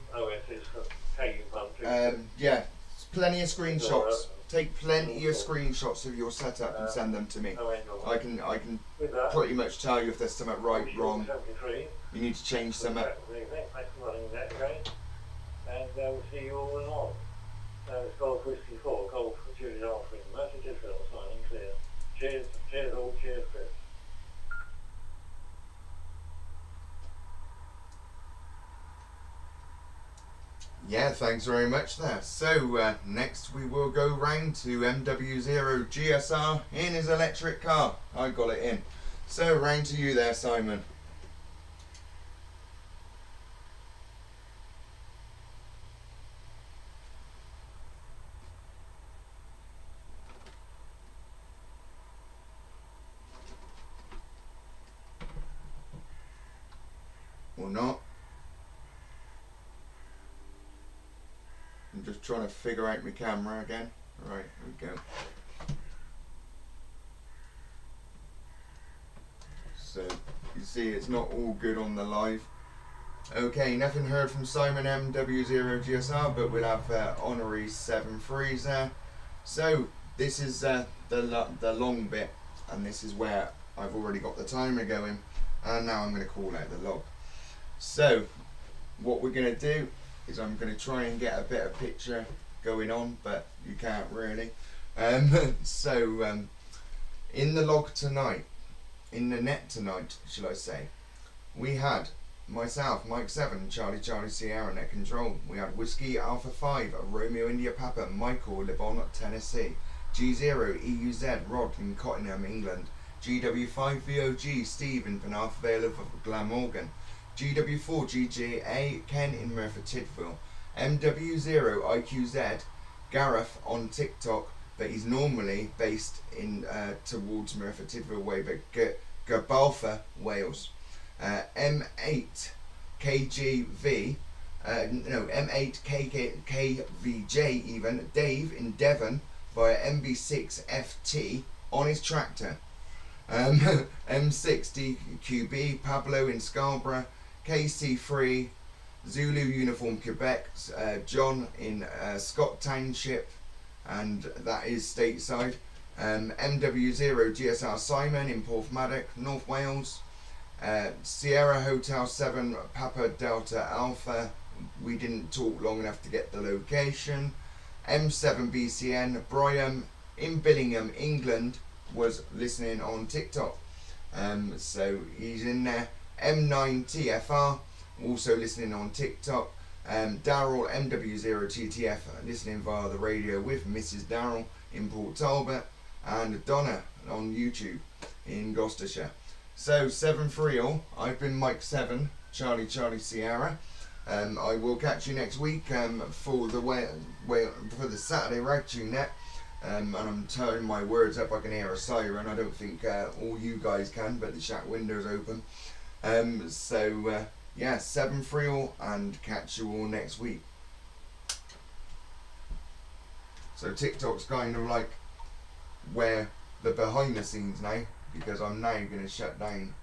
Yeah, plenty of screenshots. Take plenty of screenshots of your setup and send them to me. I can pretty much tell you if there's something right, wrong. You need to change something. Thanks for running that again. And we'll see you all in on. It's Golf Whiskey 4, Golf for Julie Alfred, Merthyr Tydfil, signing clear. Cheers all, cheers Chris. Yeah, thanks very much there. So next we will go round to MW0GSR in his electric car. I got it in. So round to you there, Simon. Or not. I'm just trying to figure out my camera again. Right, here we go. So you see it's not all good on the live. Okay, nothing heard from Simon MW0GSR, but we'll have honorary 7-3s there. So this is the long bit, and this is where I've already got the timer going, and now I'm going to call out the log. So what we're going to do is I'm going to try and get a bit of picture going on, but you can't really. In the log tonight, in the net tonight, should I say, we had myself, Mike 7, Charlie Sierra, net control. We had Whiskey Alpha 5, Romeo India Papa, Michael, Livon, Tennessee, G0, EUZ, Rod in Cottingham, England, GW5VOG, Steve in Penarth Vale of Glamorgan, GW4 GJA, Ken in Merthyr Tydfil, MW0 IQZ, Gareth on TikTok, but he's normally based in towards Merthyr Tydfil way, but Gabalfa, Wales. M8 KGV, M8 KVJ even, Dave in Devon via MB6FT on his tractor. M60QB, Pablo in Scarborough, KC3, Zulu Uniform Quebec, John in Scott Township, and that is stateside. MW0 GSR Simon in Porthmadog, North Wales. Sierra Hotel 7 Papa Delta Alpha, we didn't talk long enough to get the location. M7BCN Brian in Billingham, England, was listening on TikTok, so he's in there. M9TFR also listening on TikTok. Daryl MW0TTF listening via the radio with Mrs. Daryl in Port Talbot, and Donna on YouTube in Gloucestershire. So 7-3 all. I've been Mike 7, Charlie Sierra. I will catch you next week for the Saturday Ragchew Net. And I'm turning my words up. I can hear a siren. I don't think all you guys can, but the chat window's open. Yeah, 7-3 all, and catch you all next week. So TikTok's kind of like where the behind the scenes now, because I'm now going to shut down